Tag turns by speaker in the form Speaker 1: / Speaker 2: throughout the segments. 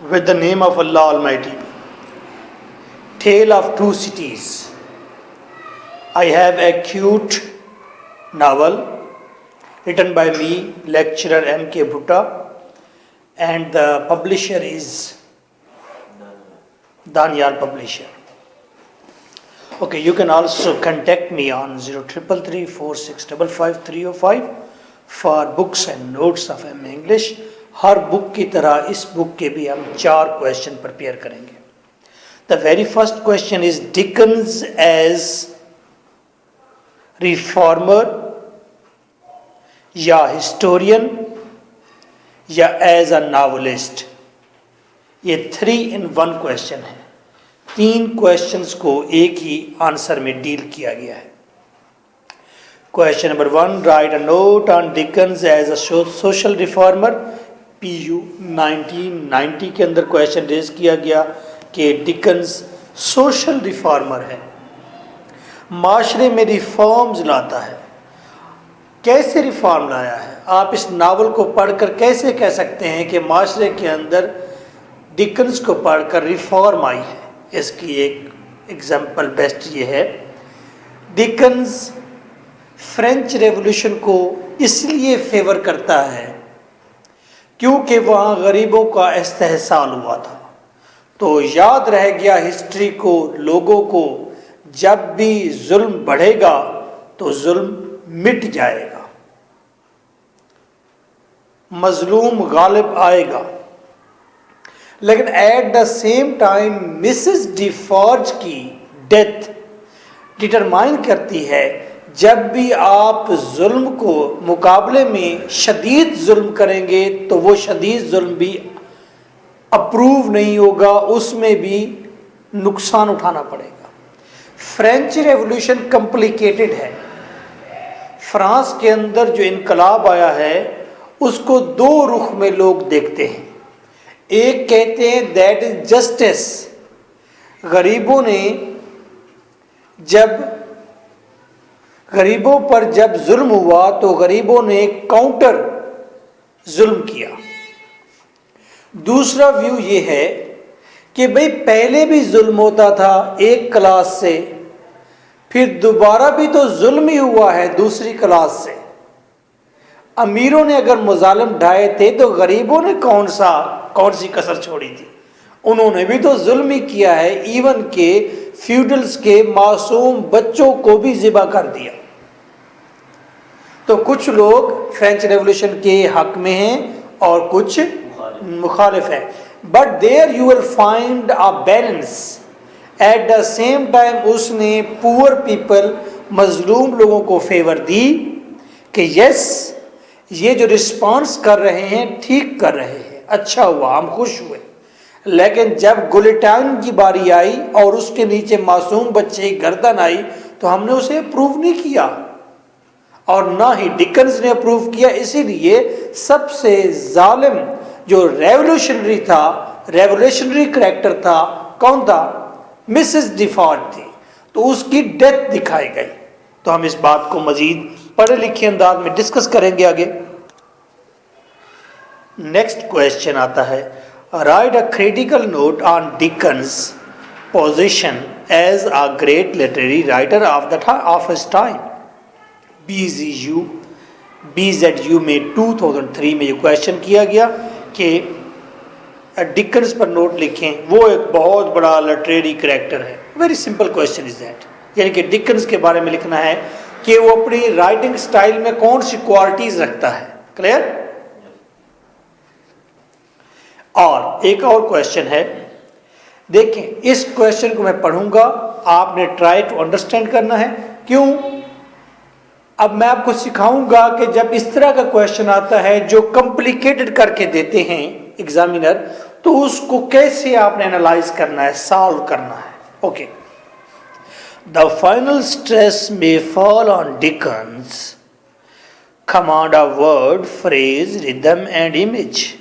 Speaker 1: With the name of Allah Almighty. Tale of Two Cities. I have a cute novel written by me, lecturer M.K. Bhutta, and the publisher is Danyal Publisher. Okay, you can also contact me on 0333 4655 305 for books and notes of M English. हर book की तरह इस book के भी हम 4 question prepare करेंगे. The very first question is Dickens as reformer या historian या एज अ नॉवलिस्ट. ये 3 in 1 क्वेश्चन है. 3 क्वेश्चंस को एक ही आंसर में डील किया गया है. Question number 1, write a note on Dickens as a social reformer. PU 1990 के अंदर क्वेश्चन रेज किया गया कि डिकन्स सोशल रिफॉर्मर है, माशरे में रिफॉर्म्स लाता है. कैसे रिफॉर्म लाया है? आप इस नावल को पढ़कर कैसे कह सकते हैं कि माशरे के अंदर डिकन्स को पढ़कर रिफॉर्म आई है? इसकी एक एग्जाम्पल बेस्ट ये है, डिकन्स फ्रेंच रेवोल्यूशन को इसलिए फेवर करता है क्योंकि वहाँ गरीबों का इस्तेहसाल हुआ था. तो याद रह गया हिस्ट्री को, लोगों को, जब भी जुल्म बढ़ेगा तो जुल्म मिट जाएगा, मजलूम गालिब आएगा. लेकिन at the same time Mrs Defarge की डेथ डिटरमाइन करती है जब भी आप जुल्म को मुकाबले में शदीद जुल्म करेंगे तो वो शदीद जुल्म भी अप्रूव नहीं होगा, उसमें भी नुकसान उठाना पड़ेगा. फ्रेंच रेवोल्यूशन कॉम्प्लिकेटेड है. फ्रांस के अंदर जो इनकलाब आया है उसको 2 रुख में लोग देखते हैं. एक कहते हैं दैट इज जस्टिस. गरीबों पर जब जुल्म हुआ तो गरीबों ने काउंटर जुल्म किया. दूसरा व्यू ये है कि भाई पहले भी जुल्म होता था एक क्लास से, फिर दोबारा भी तो जुल्म ही हुआ है दूसरी क्लास से. अमीरों ने अगर मुजालिम ढाए थे तो गरीबों ने कौन सी कसर छोड़ी थी? उन्होंने भी तो जुल्म ही किया है. इवन के फ्यूडल्स के मासूम बच्चों को भी ज़िबा कर दिया. तो कुछ लोग फ्रेंच रेवोल्यूशन के हक में हैं और कुछ मुखालिफ हैं. But there you will find a balance. At the same time उसने पुअर पीपल, मजलूम लोगों को फेवर दी कि यस ये जो रिस्पॉन्स कर रहे हैं ठीक कर रहे हैं, अच्छा हुआ, हम खुश हुए. लेकिन जब गुलिटान की बारी आई और उसके नीचे मासूम बच्चे की गर्दन आई तो हमने उसे अप्रूव नहीं किया और ना ही डिकन्स ने अप्रूव किया. इसीलिए सबसे जालिम जो रेवोल्यूशनरी करैक्टर था, कौन था? मिसेस डिफॉर्ज थी. तो उसकी डेथ दिखाई गई. तो हम इस बात को मजीद पढ़े लिखे अंदाज में डिस्कस करेंगे आगे. नेक्स्ट क्वेश्चन आता है, write a critical note on Dickens position as a great literary writer of his time. BZU में 2003 में ये क्वेश्चन किया गया कि डिकन्स पर नोट लिखें, वो एक बहुत बड़ा लिटरेरी करैक्टर है. Very simple question is that. यानी कि डिकन्स के बारे में लिखना है कि वो अपनी राइटिंग स्टाइल में कौन सी क्वालिटीज रखता है. क्लियर? और एक और क्वेश्चन है, देखें इस क्वेश्चन को मैं पढ़ूंगा, आपने ट्राई टू अंडरस्टैंड करना है. क्यों? अब मैं आपको सिखाऊंगा कि जब इस तरह का क्वेश्चन आता है जो कॉम्प्लिकेटेड करके देते हैं एग्जामिनर, तो उसको कैसे आपने एनालाइज करना है, सॉल्व करना है. Okay. The final stress may fall on Dickens command of word, phrase, rhythm and image.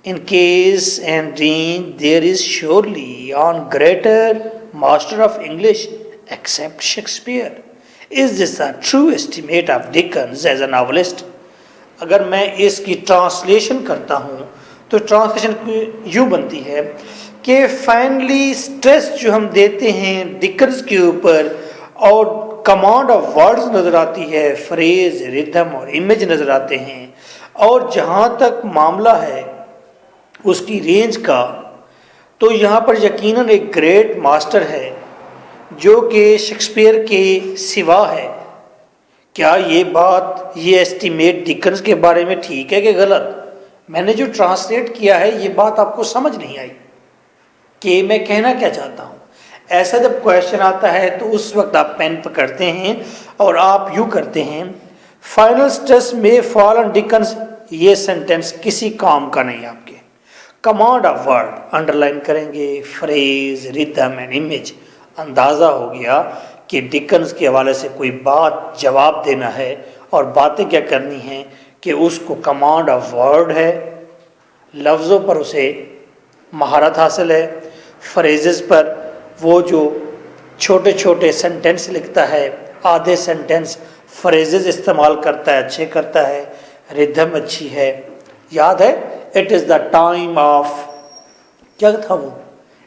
Speaker 1: In case and range there is surely on greater master of English except Shakespeare. Is this a true estimate of Dickens as a novelist? अगर मैं इसकी translation करता हूँ तो translation यूँ बनती है कि फाइनली स्ट्रेस जो हम देते हैं डिकन्स के ऊपर और कमांड ऑफ वर्ड्स नज़र आती है, फ्रेज, रिदम और इमेज नज़र आते हैं, और जहाँ तक मामला है उसकी रेंज का, तो यहाँ पर यकीनन एक ग्रेट मास्टर है जो कि शेक्सपियर के सिवा है। क्या ये बात, ये एस्टीमेट डिकन्स के बारे में ठीक है कि गलत? मैंने जो ट्रांसलेट किया है ये बात आपको समझ नहीं आई कि मैं कहना क्या चाहता हूँ। ऐसा जब क्वेश्चन आता है तो उस वक्त आप पेन पकड़ते हैं और आप यूँ करते हैं, फाइनल स्ट्रेस में फॉल ऑन डिकन्स, ये सेंटेंस किसी काम का नहीं आपके। कमांड ऑफ वर्ड अंडरलाइन करेंगे, फ्रेज, रिदम एंड इमेज, अंदाज़ा हो गया कि डिकन्स के हवाले से कोई बात जवाब देना है और बातें क्या करनी है कि उसको कमांड ऑफ वर्ड है, लफ्ज़ों पर उसे महारत हासिल है, फ्रेजेस पर वो जो छोटे छोटे सेंटेंस लिखता है, आधे सेंटेंस फ्रेजेस इस्तेमाल करता है, अच्छे करता है, रिदम अच्छी है। याद है, it is the time of, क्या था वो,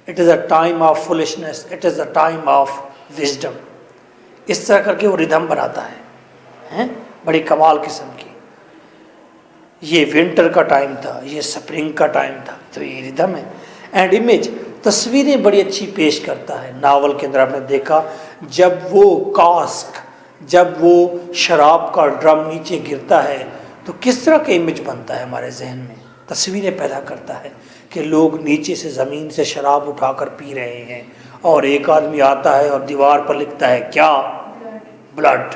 Speaker 1: it is the time of foolishness, it is the time of wisdom. इस तरह करके वो रिदम बनाता है, हैं? बड़ी कमाल किस्म की। ये विंटर का टाइम था, ये स्प्रिंग का टाइम था, तो ये रिदम है। एंड इमेज, तस्वीरें बड़ी अच्छी पेश करता है। नावल के अंदर आपने देखा जब वो कास्क, जब वो शराब का ड्रम नीचे गिरता है तो किस तरह का इमेज बनता है हमारे जहन में, तस्वीरें पैदा करता है कि लोग नीचे से ज़मीन से शराब उठाकर पी रहे हैं और एक आदमी आता है और दीवार पर लिखता है क्या, ब्लड,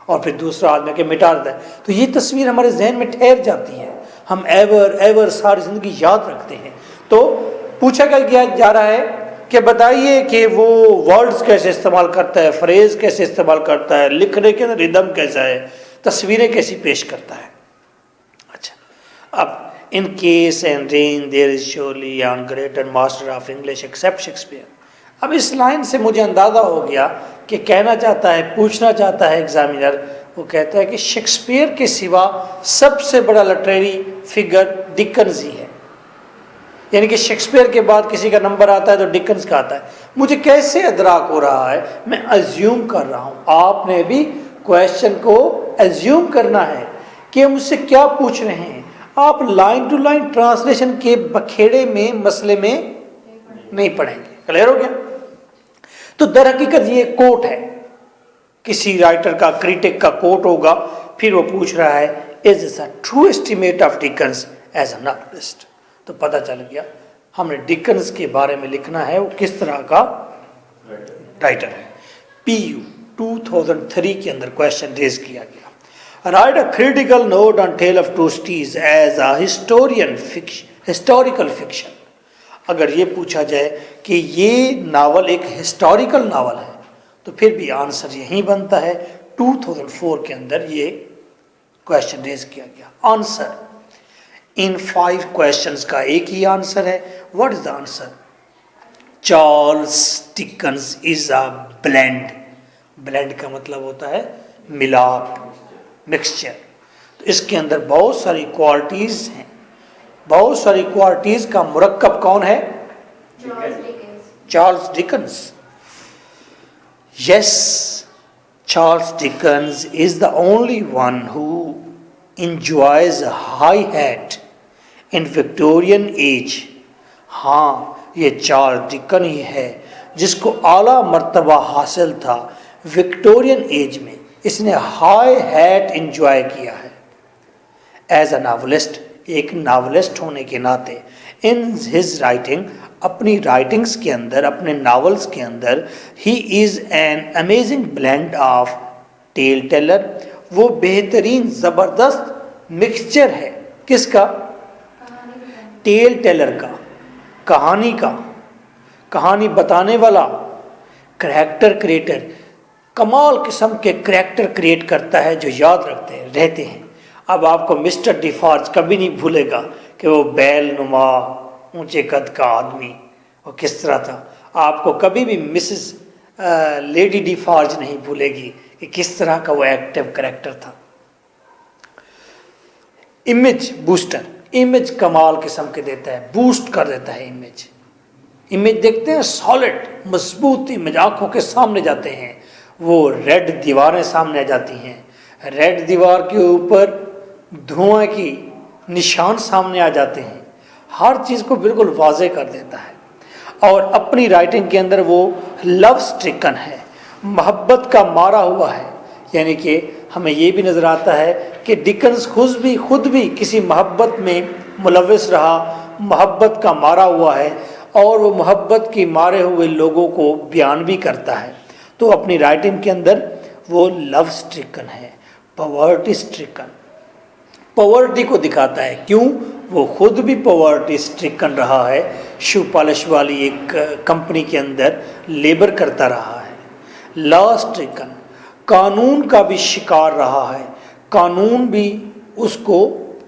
Speaker 1: और फिर दूसरा आदमी के मिटा देता है। तो ये तस्वीर हमारे जहन में ठहर जाती है, हम एवर एवर सारी ज़िंदगी याद रखते हैं। तो पूछा गया जा रहा है कि बताइए कि वो वर्ड्स कैसे इस्तेमाल करता है, फ्रेज कैसे इस्तेमाल करता है, लिखने के अंदर रिदम कैसा है, तस्वीरें कैसी पेश करता है। अच्छा, अब in case and range there is surely on great and master of English except Shakespeare. अब इस लाइन से मुझे अंदाज़ा हो गया कि कहना चाहता है, पूछना चाहता है एग्जामिनर, वो कहता है कि शेक्सपियर के सिवा सबसे बड़ा लिटरेरी फिगर डिकन्स ही है, यानी कि शेक्सपियर के बाद किसी का नंबर आता है तो डिकन्स का आता है। मुझे कैसे अदराक हो रहा है, मैं अज्यूम कर रहा हूँ। आपने भी क्वेश्चन को अज्यूम करना है कि हम उससे क्या पूछ रहे हैं। आप लाइन टू लाइन ट्रांसलेशन के बखेड़े में, मसले में नहीं पढ़ेंगे। क्लियर हो गया? तो दर हकीकत ये कोट है, किसी राइटर का, क्रिटिक का कोट होगा, फिर वो पूछ रहा है is this a true estimate of Dickens as a novelist. तो पता चल गया हमने डिकन्स के बारे में लिखना है, वो किस तरह का राइटर है। PU 2003 के अंदर क्वेश्चन रेज किया गया, write a critical note on tale of two cities as a historical fiction. अगर ये पूछा जाए कि ये नावल एक हिस्टोरिकल नावल है तो फिर भी आंसर यही बनता है। 2004 के अंदर ये क्वेश्चन रेज किया गया। आंसर इन 5 क्वेश्चंस का एक ही आंसर है। What is the answer? Charles Dickens is a blend. Blend का मतलब होता है मिलाप, मिक्सचर। तो इसके अंदर बहुत सारी क्वालिटीज हैं, बहुत सारी क्वालिटीज का मुरक्कब कौन है? Charles Dickens. Yes, Charles Dickens is the only one who enjoys a high hat in Victorian age। हाँ, ये चार्ल्स डिकन ही है जिसको आला मर्तबा हासिल था विक्टोरियन एज में। इसने हाई हैट इंजॉय किया है एज अ नावलिस्ट, एक नावलिस्ट होने के नाते। इन हिज राइटिंग, अपनी राइटिंग्स के अंदर, अपने नावल्स के अंदर, he is an amazing blend of tale teller. वो बेहतरीन ज़बरदस्त मिक्सचर है, किसका? टेल टेलर का, कहानी का, कहानी बताने वाला, करैक्टर क्रिएटर। कमाल किस्म के करैक्टर क्रिएट करता है जो याद रहते हैं। अब आपको मिस्टर डिफॉर्ज कभी नहीं भूलेगा कि वो बैल नुमा ऊंचे कद का आदमी वो किस तरह था। आपको कभी भी मिसेस लेडी डिफॉर्ज नहीं भूलेगी कि किस तरह का वो एक्टिव करैक्टर था। इमेज बूस्टर, इमेज कमाल किस्म के देता है, बूस्ट कर देता है इमेज। इमेज देखते हैं, सॉलिड मजबूत इमेज आंखों के सामने जाते हैं। वो रेड दीवारें सामने आ जाती हैं, रेड दीवार के ऊपर धुआं की निशान सामने आ जाते हैं। हर चीज़ को बिल्कुल वाजे कर देता है। और अपनी राइटिंग के अंदर वो लव स्ट्रिकन है, मोहब्बत का मारा हुआ है। यानी कि हमें ये भी नज़र आता है कि डिकन्स खुद भी किसी मोहब्बत में मुलविस रहा, मोहब्बत का मारा हुआ है और वो मोहब्बत के मारे हुए लोगों को बयान भी करता है। तो अपनी राइटिंग के अंदर वो लव स्ट्रिकन है, पॉवर्टी स्ट्रिकन, पॉवर्टी को दिखाता है। क्यों? वो खुद भी पॉवर्टी स्ट्रिकन रहा है, शू पॉलिश वाली एक कंपनी के अंदर लेबर करता रहा है। लॉ स्ट्रिकन, कानून का भी शिकार रहा है, कानून भी उसको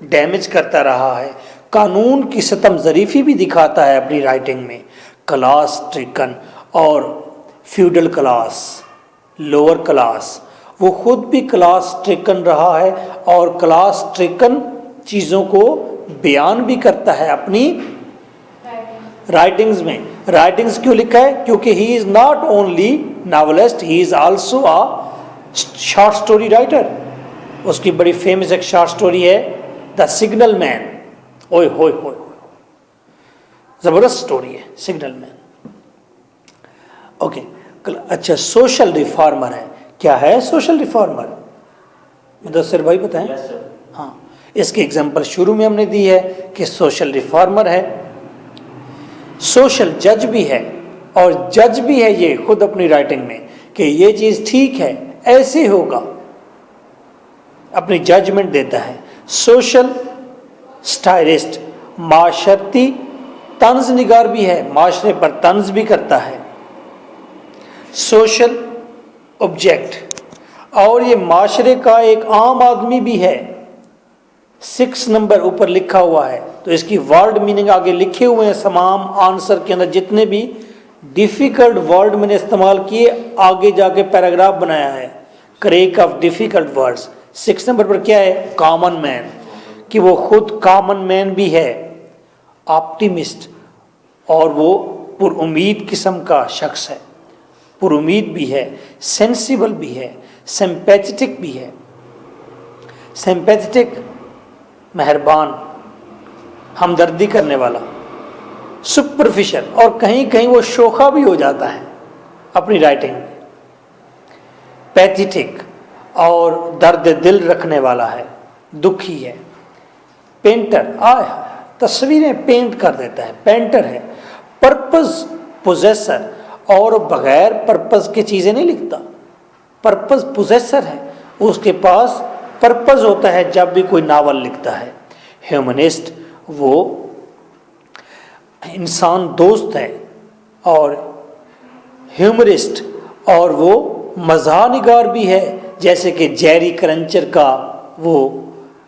Speaker 1: डैमेज करता रहा है, कानून की सितम ज़रीफ़ी भी दिखाता है अपनी राइटिंग में। क्लास स्ट्रिकन और फ्यूडल क्लास, लोअर क्लास, वो खुद भी क्लास स्ट्रिकन रहा है और क्लास स्ट्रिकन चीज़ों को बयान भी करता है अपनी राइटिंग्स में। राइटिंग्स क्यों लिखा है? क्योंकि ही is not only novelist, he is also a short story writer. उसकी बड़ी फेमस एक शॉर्ट स्टोरी है द सिग्नल मैन। ओए होए होए, ज़बरदस्त स्टोरी है सिग्नल मैन। ओके, अच्छा, सोशल रिफॉर्मर है। क्या है सोशल रिफॉर्मर? मुदस्सिर भाई बताएं। हाँ, इसकी एग्जांपल शुरू में हमने दी है कि सोशल रिफॉर्मर है, सोशल जज भी है। और जज भी है ये खुद अपनी राइटिंग में कि ये चीज़ ठीक है, ऐसे होगा, अपनी जजमेंट देता है। सोशल स्टाइलिस्ट, माशरती तंज निगार भी है, माशरे पर तंज भी करता है। सोशल ऑब्जेक्ट, और ये माशरे का एक आम आदमी भी है। 6 नंबर ऊपर लिखा हुआ है, तो इसकी वर्ड मीनिंग आगे लिखे हुए हैं तमाम आंसर के अंदर। जितने भी डिफ़िकल्ट वर्ड मैंने इस्तेमाल किए, आगे जाके पैराग्राफ बनाया है, crack of difficult words. 6 number पर क्या है? कॉमन मैन, कि वो खुद कॉमन मैन भी है, ऑप्टिमिस्ट, और वो पुरुमीद किस्म का शख्स है, पुरुमीद भी है, सेंसिबल भी है, सिंपैथेटिक भी है। सिंपैथेटिक, मेहरबान, हमदर्दी करने वाला। सुपरफिशियल, और कहीं कहीं वो शोखा भी हो जाता है अपनी राइटिंग में। पैथेटिक, और दर्द दिल रखने वाला है, दुखी है। पेंटर, तस्वीरें पेंट कर देता है, पेंटर है। पर्पस पोजेसर, और बगैर पर्पस की चीज़ें नहीं लिखता, पर्पस पोजेसर है, उसके पास पर्पस होता है जब भी कोई नावल लिखता है। ह्यूमनिस्ट, वो इंसान दोस्त है। और ह्यूमरिस्ट, और वो मज़ाहनिगार भी है। जैसे कि जेरी क्रंचर का वो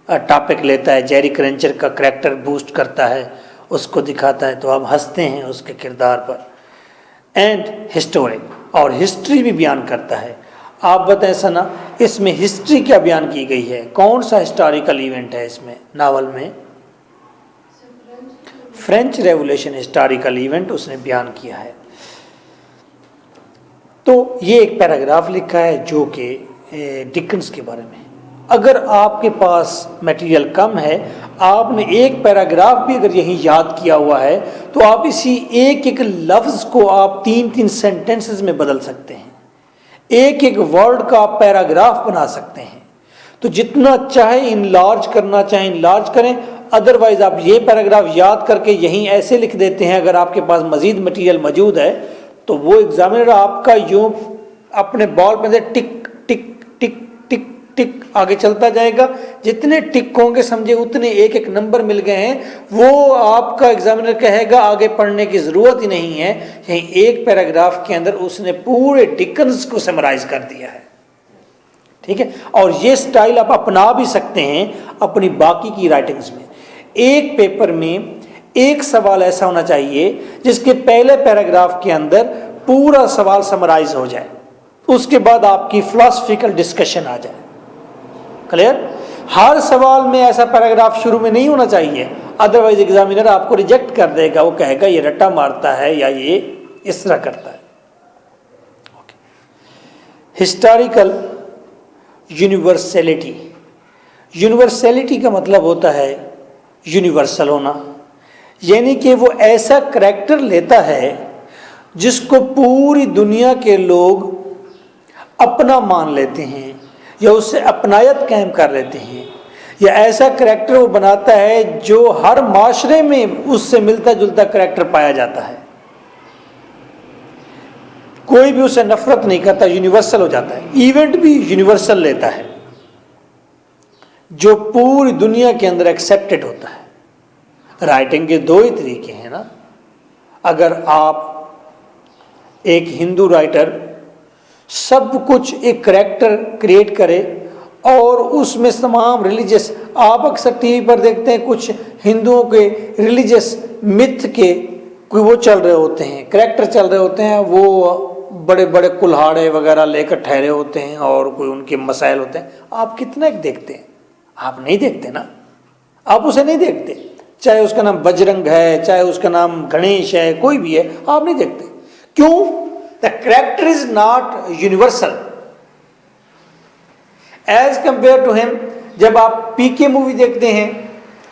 Speaker 1: टॉपिक लेता है, जेरी क्रंचर का करैक्टर बूस्ट करता है, उसको दिखाता है तो आप हंसते हैं उसके किरदार पर। एंड हिस्टोरिक, और हिस्ट्री भी बयान करता है। आप बताएं सना, इसमें हिस्ट्री क्या बयान की गई है? कौन सा हिस्टोरिकल इवेंट है इसमें नावल में? फ्रेंच रेवोल्यूशन हिस्टोरिकल इवेंट उसने बयान किया है। तो ये एक पैराग्राफ लिखा है जो कि डिकन्स के बारे में। अगर आपके पास मटेरियल कम है, आपने एक पैराग्राफ भी अगर यहीं याद किया हुआ है, तो आप इसी एक एक लफ्ज़ को आप 3-3 सेंटेंसेस में बदल सकते हैं, एक एक वर्ड का आप पैराग्राफ बना सकते हैं। तो जितना चाहे इनलार्ज करना चाहे इनलार्ज करें, अदरवाइज आप ये पैराग्राफ याद करके यहीं ऐसे लिख देते हैं। अगर आपके पास मज़ीद मटेरियल मौजूद है तो वो एग्जामिनर आपका यूँ अपने बॉल पे से टिक टिक टिक टिक टिक आगे चलता जाएगा। जितने टिक होंगे समझे उतने एक एक नंबर मिल गए हैं, वो आपका एग्जामिनर कहेगा आगे पढ़ने की ज़रूरत ही नहीं है। यहीं एक पैराग्राफ के अंदर उसने पूरे डिकन्स को समराइज कर दिया है। ठीक है, और ये स्टाइल आप अपना भी सकते हैं अपनी बाकी की राइटिंग्स में। एक पेपर में एक सवाल ऐसा होना चाहिए जिसके पहले पैराग्राफ के अंदर पूरा सवाल समराइज हो जाए, उसके बाद आपकी फिलॉसफिकल डिस्कशन आ जाए। क्लियर? हर सवाल में ऐसा पैराग्राफ शुरू में नहीं होना चाहिए। अदरवाइज एग्जामिनर आपको रिजेक्ट कर देगा, वो कहेगा ये रट्टा मारता है या ये इस तरह करता है। हिस्टोरिकल यूनिवर्सलिटी, यूनिवर्सलिटी का मतलब होता है यूनिवर्सल होना, यानी कि वो ऐसा करैक्टर लेता है जिसको पूरी दुनिया के लोग अपना मान लेते हैं या उससे अपनायत कायम कर लेते हैं, या ऐसा करैक्टर वो बनाता है जो हर माशरे में उससे मिलता जुलता करैक्टर पाया जाता है, कोई भी उसे नफरत नहीं करता, यूनिवर्सल हो जाता है। इवेंट भी यूनिवर्सल लेता है जो पूरी दुनिया के अंदर एक्सेप्टेड होता है। राइटिंग के दो ही तरीके हैं ना, अगर आप एक हिंदू राइटर सब कुछ एक करैक्टर क्रिएट करे और उसमें तमाम रिलीजियस, आप अक्सर टीवी पर देखते हैं कुछ हिंदुओं के रिलीजियस मिथ के कोई वो चल रहे होते हैं, करैक्टर चल रहे होते हैं, वो बड़े बड़े कुल्हाड़े वगैरह लेकर ठहरे होते हैं और कोई उनके मसाइल होते हैं। आप कितना एक देखते हैं? आप नहीं देखते ना, आप उसे नहीं देखते, चाहे उसका नाम बजरंग है, चाहे उसका नाम गणेश है, कोई भी है, आप नहीं देखते। क्यों? The character is not universal as compare to him. जब आप पीके मूवी देखते हैं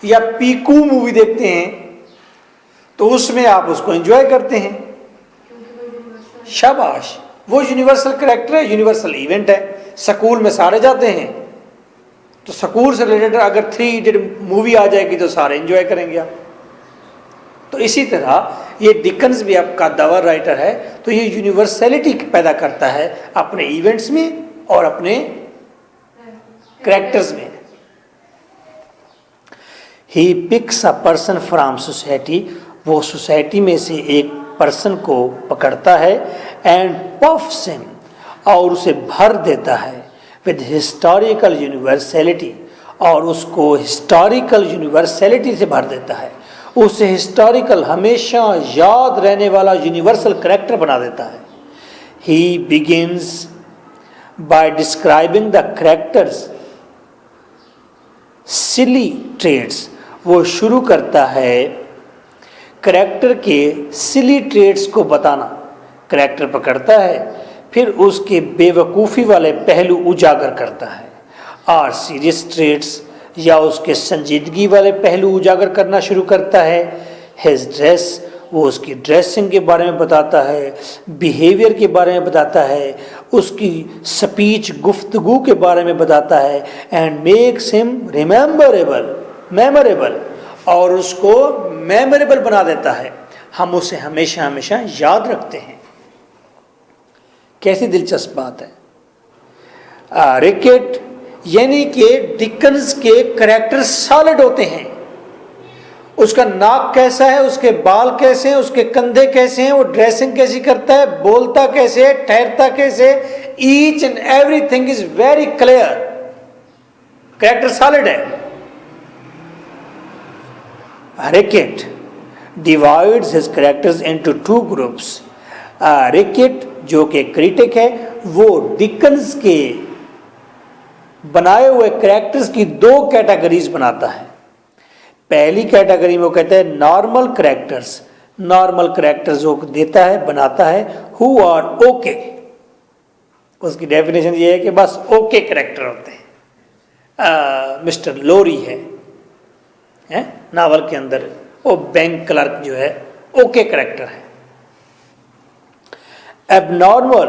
Speaker 1: या पीकू मूवी देखते हैं तो उसमें आप उसको एंजॉय करते हैं, शाबाश, वो यूनिवर्सल करैक्टर है, यूनिवर्सल इवेंट है। स्कूल में सारे जाते हैं तो स्कूल से रिलेटेड अगर 3 इडियट मूवी आ जाएगी तो सारे एंजॉय करेंगे आप। तो इसी तरह ये डिकन्स भी आपका दावा राइटर है, तो ये यूनिवर्सलिटी पैदा करता है अपने इवेंट्स में और अपने करैक्टर्स में। He picks a person from society, वो सोसाइटी में से एक पर्सन को पकड़ता है, एंड पफ्स हिम, और उसे भर देता है विद हिस्टोरिकल यूनिवर्सलिटी, और उसको हिस्टोरिकल यूनिवर्सलिटी से भर देता है, उसे हिस्टोरिकल हमेशा याद रहने वाला यूनिवर्सल करैक्टर बना देता है। He begins by describing the characters silly traits, वो शुरू करता है करैक्टर के सिली ट्रेड्स को बताना। करैक्टर पकड़ता है, फिर उसके बेवकूफ़ी वाले पहलू उजागर करता है, और सीरियस ट्रेड्स या उसके संजीदगी वाले पहलू उजागर करना शुरू करता है। हिज ड्रेस, वो उसकी ड्रेसिंग के बारे में बताता है, बिहेवियर के बारे में बताता है, उसकी स्पीच गुफ्तगू के बारे में बताता है, एंड मेक्स हिम मेमोरेबल, और उसको मेमोरेबल बना देता है, हम उसे हमेशा हमेशा याद रखते हैं। कैसी दिलचस्प बात है। रिकेट यानी कि डिकन्स के करैक्टर सॉलिड होते हैं। उसका नाक कैसा है, उसके बाल कैसे हैं, उसके कंधे कैसे हैं, वो ड्रेसिंग कैसी करता है, बोलता कैसे है, ठहरता कैसे, each and everything is very clear, character solid है। Rickett divides his characters into 2 groups. Rickett जो कि क्रिटिक है, वो डिकन्स के बनाए हुए करैक्टर्स की 2 कैटेगरीज बनाता है। पहली कैटेगरी में वो कहता है नॉर्मल करैक्टर्स, नॉर्मल करैक्टर्स वो देता है, बनाता है, हु आर ओके। उसकी डेफिनेशन ये है कि बस ओके करैक्टर होते हैं। मिस्टर लोरी है नावल के अंदर, वो बैंक क्लर्क जो है ओके करैक्टर है। Abnormal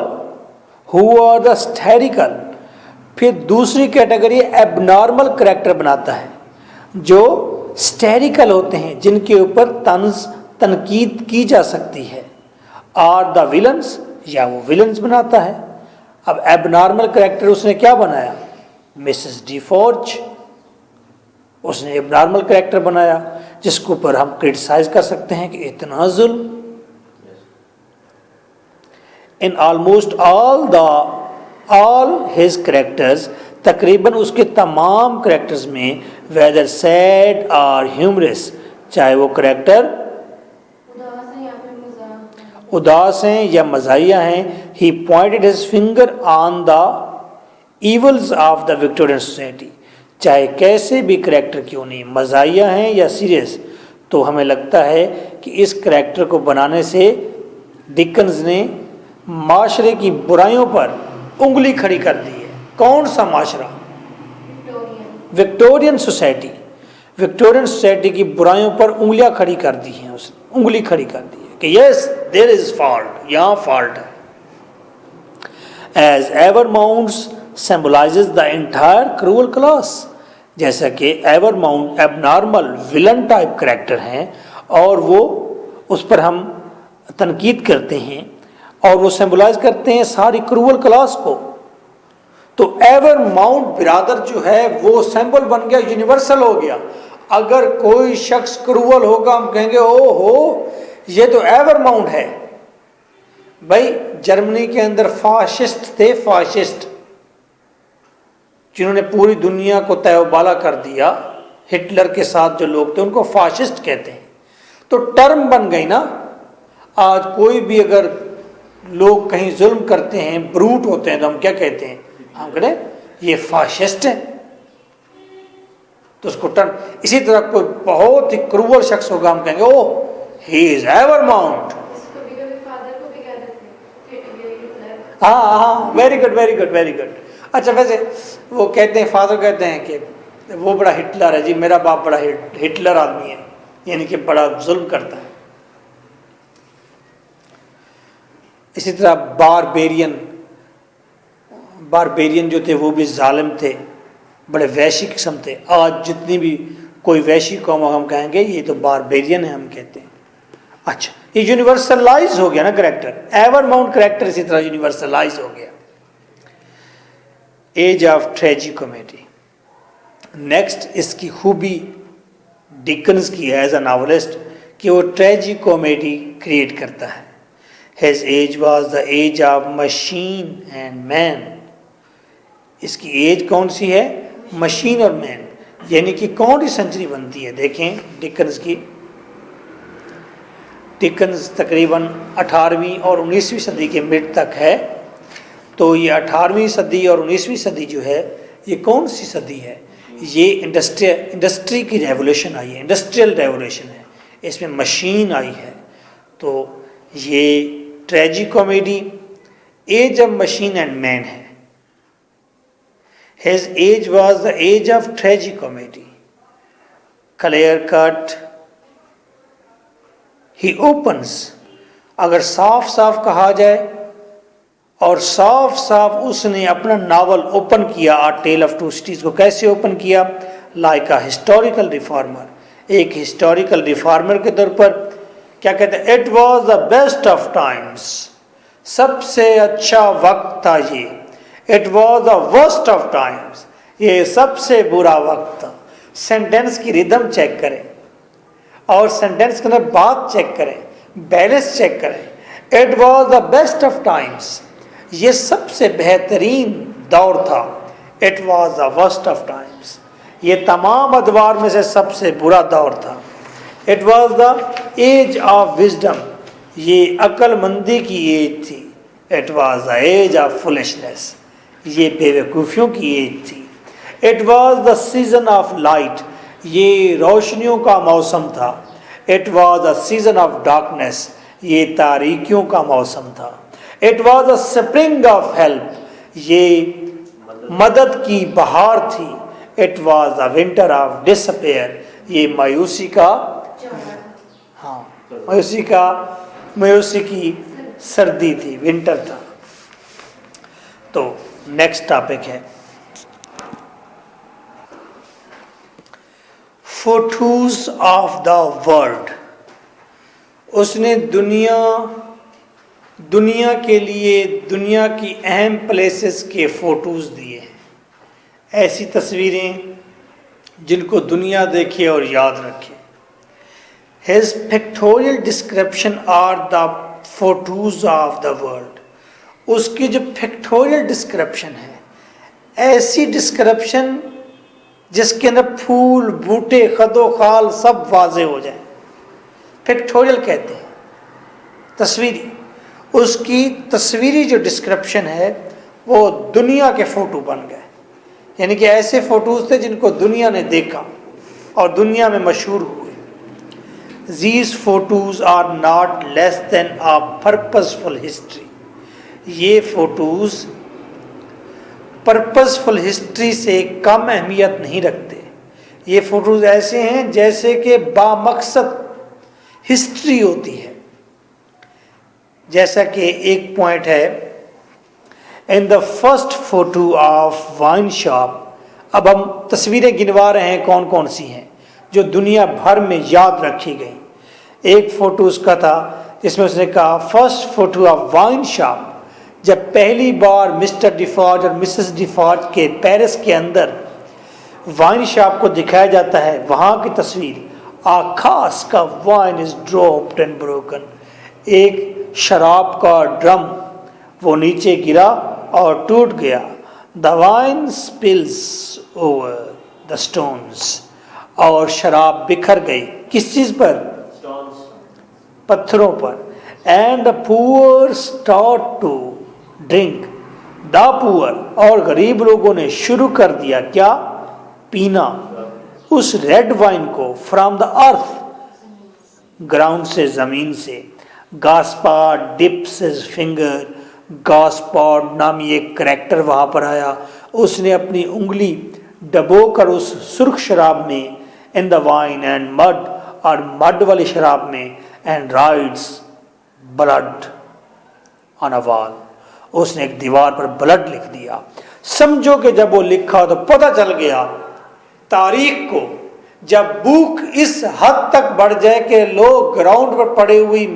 Speaker 1: who are the hysterical, फिर दूसरी कैटेगरी एबनॉर्मल करैक्टर बनाता है जो हिस्टेरिकल होते हैं, जिनके ऊपर तनकीद की जा सकती है। आर द विलन्स, या वो विलन्स बनाता है। अब एबनॉर्मल करैक्टर उसने क्या बनाया? मिसेस डिफॉर्ज, उसने एबनॉर्मल करैक्टर बनाया जिसके ऊपर हम क्रिटिसाइज कर सकते हैं कि इतना जुल्म। In almost all his characters, तकरीबन उसके तमाम करैक्टर्स में, वेदर सैड और ह्यूमरस, चाहे वो करैक्टर उदास हैं या मज़ाहिया हैं, he pointed his finger on the evils of the Victorian society, चाहे कैसे भी करैक्टर क्यों नहीं, मज़ाहिया हैं या सीरियस, तो हमें लगता है कि इस करैक्टर को बनाने से डिकन्स ने माशरे की बुराइयों पर उंगली खड़ी कर दी है। कौन सा माशरा? Victorian society. विक्टोरियन सोसाइटी की बुराइयों पर उंगलियां खड़ी कर दी हैं, उसने उंगली खड़ी कर दी है कि यस देयर इज फॉल्ट, यहां फॉल्ट है। As Evremondes symbolises the entire cruel class, जैसा कि Evremonde abnormal villain type character हैं और वो उस पर हम तनकीद करते हैं और वो सिंबलाइज करते हैं सारी क्रूअल क्लास को। तो एवरमाउंट बिरादर जो है वो सिंबल बन गया, यूनिवर्सल हो गया। अगर कोई शख्स क्रूअल होगा हम कहेंगे ओ हो ये तो एवरमाउंट है। भाई जर्मनी के अंदर फाशिस्ट थे, फाशिस्ट, जिन्होंने पूरी दुनिया को तहबाला कर दिया। हिटलर के साथ जो लोग थे उनको फाशिस्ट कहते हैं। तो टर्म बन गई ना। आज कोई भी अगर लोग कहीं जुल्म करते हैं, ब्रूट होते हैं, तो हम क्या कहते हैं? हम कहते ये फाशिस्ट है। तो उसको टर्म, इसी तरह कोई बहुत ही क्रूअल शख्स होगा हम कहेंगे ओ ही इज एवरमाउंट। हाँ हाँ, very good very good very good. अच्छा वैसे वो कहते हैं, फादर कहते हैं कि वो बड़ा हिटलर है जी, मेरा बाप बड़ा हिटलर आदमी है, यानी कि बड़ा जुल्म करता है। इसी तरह बारबेरियन जो थे वो भी जालिम थे, बड़े वैशी किस्म थे। आज जितनी भी कोई वैशी कौम हम कहेंगे ये तो बारबेरियन है, हम कहते हैं। अच्छा ये यूनिवर्सलाइज हो गया ना करैक्टर, एवरमाउंट करैक्टर इसी तरह यूनिवर्सलाइज हो गया। As of tragicomedy. नेक्स्ट इसकी खूबी डिकन्स की एज अ नावलिस्ट कि वो ट्रेजिकोमेडी क्रिएट करता है। His age was the age of machine and man. इसकी एज कौन सी है? मशीन और मैन, यानी कि कौन सी सेंचुरी बनती है? देखें डिकन्स की। डिकन्स तकरीबन 18वीं और 19वीं सदी के मिड तक है। तो ये 18वीं सदी और 19वीं सदी जो है ये कौन सी सदी है? ये इंडस्ट्री की रेवोल्यूशन आई है, इंडस्ट्रियल रेवोल्यूशन है, इसमें मशीन आई है। तो ये tragicomedy age of machine and man है। His age was the age of tragicomedy. Clear cut. He opens. अगर साफ साफ कहा जाए और साफ साफ उसने अपना नावल ओपन किया आ टेल ऑफ टू सिटीज को। कैसे ओपन किया? लाइक अ हिस्टोरिकल रिफॉर्मर, एक हिस्टोरिकल रिफॉर्मर के तौर पर। क्या कहते हैं? It was the best of times, सबसे अच्छा वक्त था ये। It was the worst of times, ये सबसे बुरा वक्त था। सेंटेंस की रिदम चेक करें और सेंटेंस के अंदर बात चेक करें, बैलेंस चेक करें। It was the best of times, ये सबसे बेहतरीन दौर था। It was the worst of times, ये तमाम अदवार में से सबसे बुरा दौर था। It was the age of wisdom, ये अक्लमंदी की एज थी। It was the age of foolishness, ये बेवकूफ़ियों की एज थी। It was the season of light, ये रोशनियों का मौसम था। It was the season of darkness, ये तारीकियों का मौसम था। It was the spring of help, ये मदद की बहार थी। It was the winter of disappear, ये मायूसी का, हाँ मायूसी की सर्दी थी, विंटर था। तो नेक्स्ट टॉपिक है फोटोज ऑफ द वर्ल्ड। उसने दुनिया के लिए दुनिया की अहम प्लेसेस के फोटोज दिए हैं, ऐसी तस्वीरें जिनको दुनिया देखे और याद रखे। His pictorial description are the photos of the world. उसकी जो पिक्टोरियल डिस्क्रिप्शन है, ऐसी डिस्क्रिप्शन जिसके अंदर फूल बूटे खदो खाल सब वाजे हो जाए, पिक्टोरियल कहते हैं, तस्वीरी। उसकी तस्वीरी जो डिस्क्रिप्शन है वो दुनिया के फ़ोटो बन गए, यानी कि ऐसे फ़ोटोज़ थे जिनको दुनिया ने देखा और दुनिया में मशहूर हुए। These photos are not less than a purposeful history. ये फोटोज पर्पसफुल हिस्ट्री से कम अहमियत नहीं रखते। ये फोटोज ऐसे हैं जैसे कि बामकसद हिस्ट्री होती है। जैसा कि एक पॉइंट है, in the first photo of wine shop. अब हम तस्वीरें गिनवा रहे हैं कौन कौन सी हैं जो दुनिया भर में याद रखी गई। एक फोटो उसका था जिसमें उसने कहा first photo of wine shop. जब पहली बार मिस्टर डिफॉर्ज और मिसेस डिफॉर्ज के पेरिस के अंदर वाइन शॉप को दिखाया जाता है, वहाँ की तस्वीर, आकाश का wine is dropped and broken. एक शराब का ड्रम वो नीचे गिरा और टूट गया। The wine spills over the stones. और शराब बिखर गई किस चीज पर? पत्थरों पर। And the poor start to drink. The poor, और गरीब लोगों ने शुरू कर दिया क्या? पीना उस रेड वाइन को फ्रॉम द अर्थ, ग्राउंड से, जमीन से। गास्पार्ड डिप्स हिज फिंगर। गास्पार्ड नामी एक करैक्टर वहां पर आया, उसने अपनी उंगली डबोकर उस सुर्ख शराब में, in the wine and mud, और मड वाली शराब में, and rights blood on a wall. उसने एक दीवार पर ब्लड लिख दिया। समझो कि जब वो लिखा तो पता चल गया तारीख को, जब भूख इस हद तक बढ़ जाए कि लोग ग्राउंड पर पड़े हुई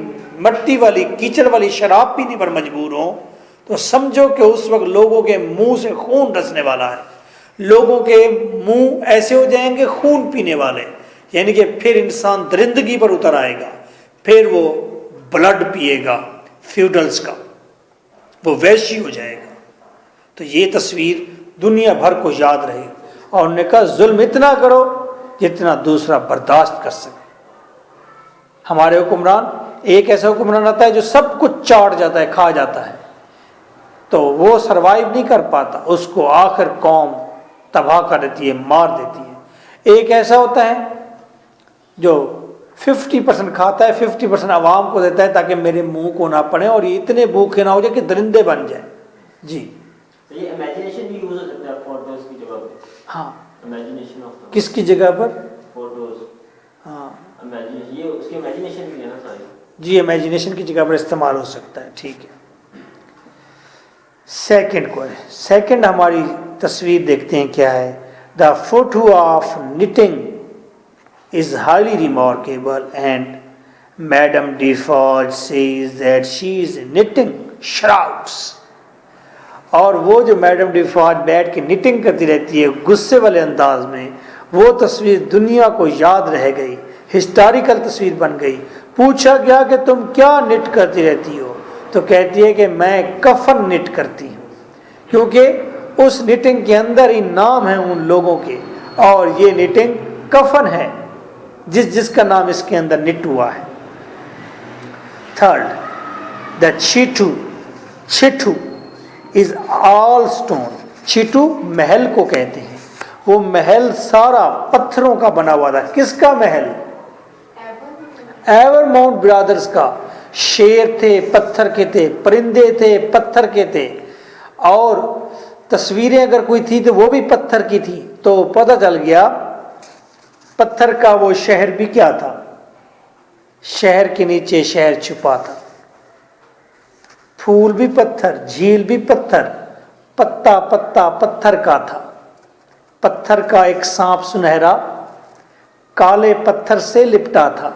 Speaker 1: मट्टी वाली कीचड़ वाली शराब पीने पर मजबूर हो, तो समझो कि उस वक्त लोगों के मुंह से खून रसने वाला है। लोगों के मुंह ऐसे हो जाएंगे खून पीने वाले, यानी कि फिर इंसान दरिंदगी पर उतर आएगा, फिर वो ब्लड पिएगा फ्यूडल्स का, वो वैशी हो जाएगा। तो ये तस्वीर दुनिया भर को याद रही। और उन्होंने कहा जुल्म इतना करो जितना दूसरा बर्दाश्त कर सके। हमारे हुक्मरान, एक ऐसा हुक्मरान आता है जो सब कुछ चाट जाता है, खा जाता है, तो वो सरवाइव नहीं कर पाता, उसको आखिर कौम तबाह कर देती है, मार देती है। एक ऐसा होता है जो 50% खाता है, 50% आवाम को देता है ताकि मेरे मुंह को ना पड़े और ये इतने भूखे ना हो जाए कि दरिंदे बन जाए। जी,
Speaker 2: तो ये इमेजिनेशन भी यूज हो सकता है फोटोज की जगह पे।
Speaker 1: हाँ,
Speaker 2: इमेजिनेशन ऑफ
Speaker 1: किसकी जगह पर?
Speaker 2: फोटोज।
Speaker 1: हाँ,
Speaker 2: इमेजिनेशन, ये उसकी इमेजिनेशन भी है ना सारी।
Speaker 1: जी, इमेजिनेशन की जगह पर इस्तेमाल हो सकता है। ठीक है। सेकंड हमारी तस्वीर देखते हैं क्या है। The photo of knitting is highly remarkable and Madame Defarge says that she is knitting shrouds। और वो जो मैडम डिफॉर्ज बैठ के निटिंग करती रहती है गुस्से वाले अंदाज में, वो तस्वीर दुनिया को याद रह गई, हिस्टोरिकल तस्वीर बन गई। पूछा गया कि तुम क्या निट करती रहती हो, तो कहती है कि मैं कफन निट करती हूँ, क्योंकि उस निटिंग के अंदर ही नाम है उन लोगों के, और ये निटिंग कफन है जिसका नाम इसके अंदर निट हुआ है। Third, the chateau is all stone. Chateau महल को कहते हैं, वो महल सारा पत्थरों का बना हुआ था। किसका महल? एवरमाउंट ब्रदर्स का। शेर थे पत्थर के थे, परिंदे थे पत्थर के थे, और तस्वीरें अगर कोई थी तो वो भी पत्थर की थी। तो पता चल गया पत्थर का वो शहर भी क्या था, शहर के नीचे शहर छुपा था। फूल भी पत्थर, झील भी पत्थर, पत्ता पत्ता पत्थर का था। पत्थर का एक सांप सुनहरा काले पत्थर से लिपटा था।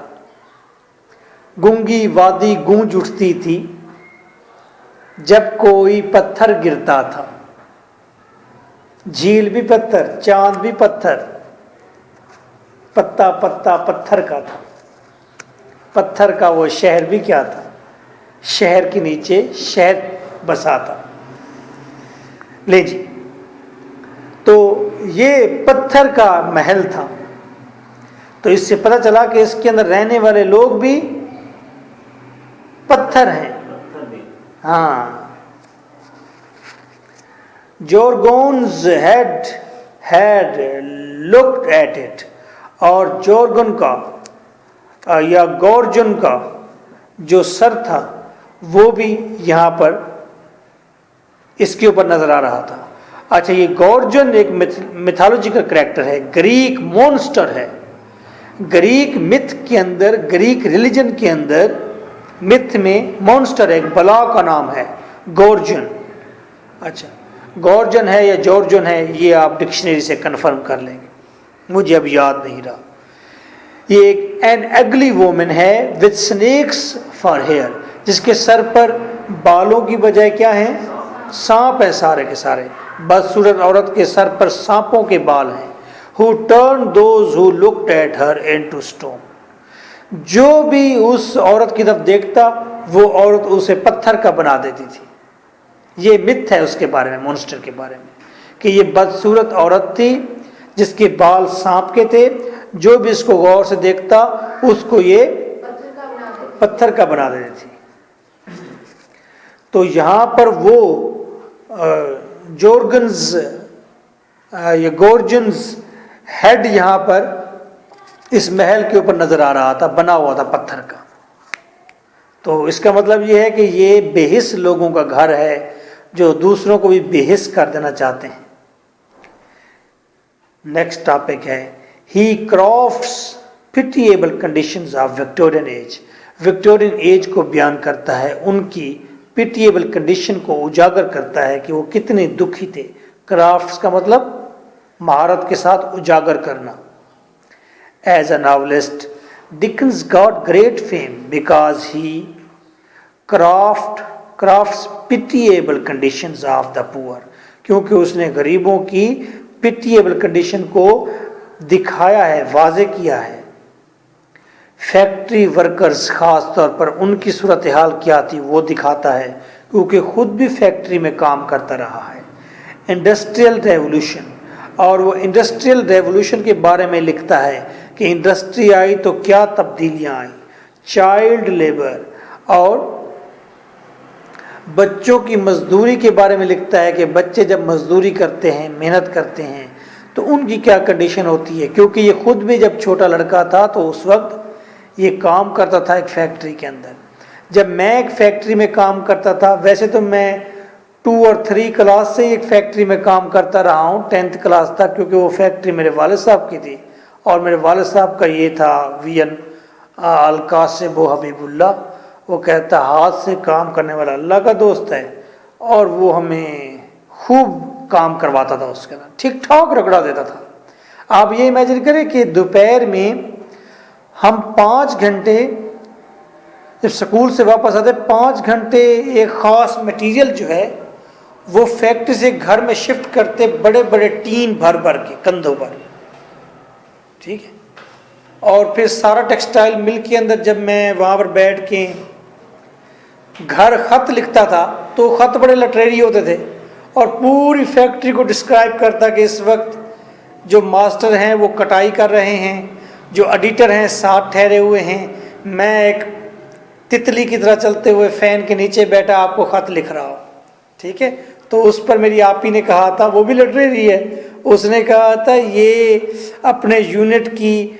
Speaker 1: गूंगी वादी गूंज उठती थी जब कोई पत्थर गिरता था। झील भी पत्थर, चांद भी पत्थर, पत्ता पत्ता पत्थर का था। पत्थर का वो शहर भी क्या था, शहर के नीचे शहर बसा था। ले जी, तो ये पत्थर का महल था। तो इससे पता चला कि इसके अंदर रहने वाले लोग भी पत्थर हैं। हाँ, जोरगोन्स had looked at it, और जोरगन का या गौर्जन का जो सर था वो भी यहाँ पर इसके ऊपर नजर आ रहा था। अच्छा, ये गौर्जन एक मिथोलॉजिकल कैरेक्टर है, ग्रीक मॉन्स्टर है। ग्रीक मिथ के अंदर, ग्रीक रिलीजन के अंदर मिथ में मॉन्स्टर है, एक बला का नाम है गौर्जन। अच्छा, गौर्जन है या जॉर्जन है ये आप डिक्शनरी से कंफर्म कर लेंगे, मुझे अब याद नहीं रहा। ये एक एन एगली वोमन है विथ स्नेक्स फॉर हेयर, जिसके सर पर बालों की बजाय क्या है, सांप है सारे के सारे। बदसूरत औरत के सर पर सांपों के बाल हैं। Who turned those who looked at her into stone, जो भी उस औरत की तरफ देखता वो औरत उसे पत्थर का बना देती थी। ये मिथ है उसके बारे में, मॉन्स्टर के बारे में, कि ये बदसूरत औरत थी जिसके बाल सांप के थे, जो भी इसको गौर से देखता उसको ये पत्थर का बना देती थी। तो यहाँ पर वो जॉर्गन्स या गॉर्जन्स हेड यहाँ पर इस महल के ऊपर नजर आ रहा था, बना हुआ था पत्थर का। तो इसका मतलब ये है कि ये बेहिस लोगों का घर है जो दूसरों को भी बेहिस कर देना चाहते हैं। नेक्स्ट टॉपिक है he crafts pitiable conditions of Victorian age. Victorian age को बयान करता है, उनकी पिटिएबल कंडीशन को उजागर करता है कि वो कितने दुखी थे। क्राफ्ट्स का मतलब महारत के साथ उजागर करना। As a novelist Dickens got great fame because he crafts pitiable conditions of the poor, क्योंकि उसने गरीबों की पिटिएबल कंडीशन को दिखाया है, वाजे किया है। फैक्ट्री वर्कर्स खास तौर पर उनकी सूरत हाल क्या थी वो दिखाता है, क्योंकि खुद भी फैक्ट्री में काम करता रहा है। इंडस्ट्रियल रेवोल्यूशन, और वो इंडस्ट्रियल रेवोल्यूशन के बारे में लिखता है कि इंडस्ट्री आई तो क्या तब्दीलियां आई। चाइल्ड लेबर और बच्चों की मजदूरी के बारे में लिखता है कि बच्चे जब मजदूरी करते हैं, मेहनत करते हैं, तो उनकी क्या कंडीशन होती है। क्योंकि ये खुद भी जब छोटा लड़का था तो उस वक्त ये काम करता था एक फैक्ट्री के अंदर। जब मैं एक फैक्ट्री में काम करता था, वैसे तो मैं 2 और 3 क्लास से एक फैक्ट्री में काम करता रहा हूँ, 10th क्लास तक, क्योंकि वो फैक्ट्री मेरे वालिद साहब की थी। और मेरे वालिद साहब का ये था विजन, अलकासिब हबीबुल्ला। वो कहता हाथ से काम करने वाला अल्लाह का दोस्त है, और वो हमें खूब काम करवाता था, उसके अंदर ठीक ठाक रगड़ा देता था। आप ये इमेजिन करें कि दोपहर में हम 5 घंटे जब स्कूल से वापस आते, 5 घंटे एक ख़ास मटेरियल जो है वो फैक्ट्री से घर में शिफ्ट करते, बड़े बड़े टीन भर भर के कंधों पर, ठीक है। और फिर सारा टेक्सटाइल मिल के अंदर जब मैं वहाँ पर बैठ के घर खत लिखता था तो खत बड़े लटरेरी होते थे, और पूरी फैक्ट्री को डिस्क्राइब करता कि इस वक्त जो मास्टर हैं वो कटाई कर रहे हैं, जो एडिटर हैं साथ ठहरे हुए हैं, मैं एक तितली की तरह चलते हुए फैन के नीचे बैठा आपको खत लिख रहा हूँ, ठीक है। तो उस पर मेरी आपी ने कहा था, वो भी लाइब्रेरी है, उसने कहा था ये अपने यूनिट की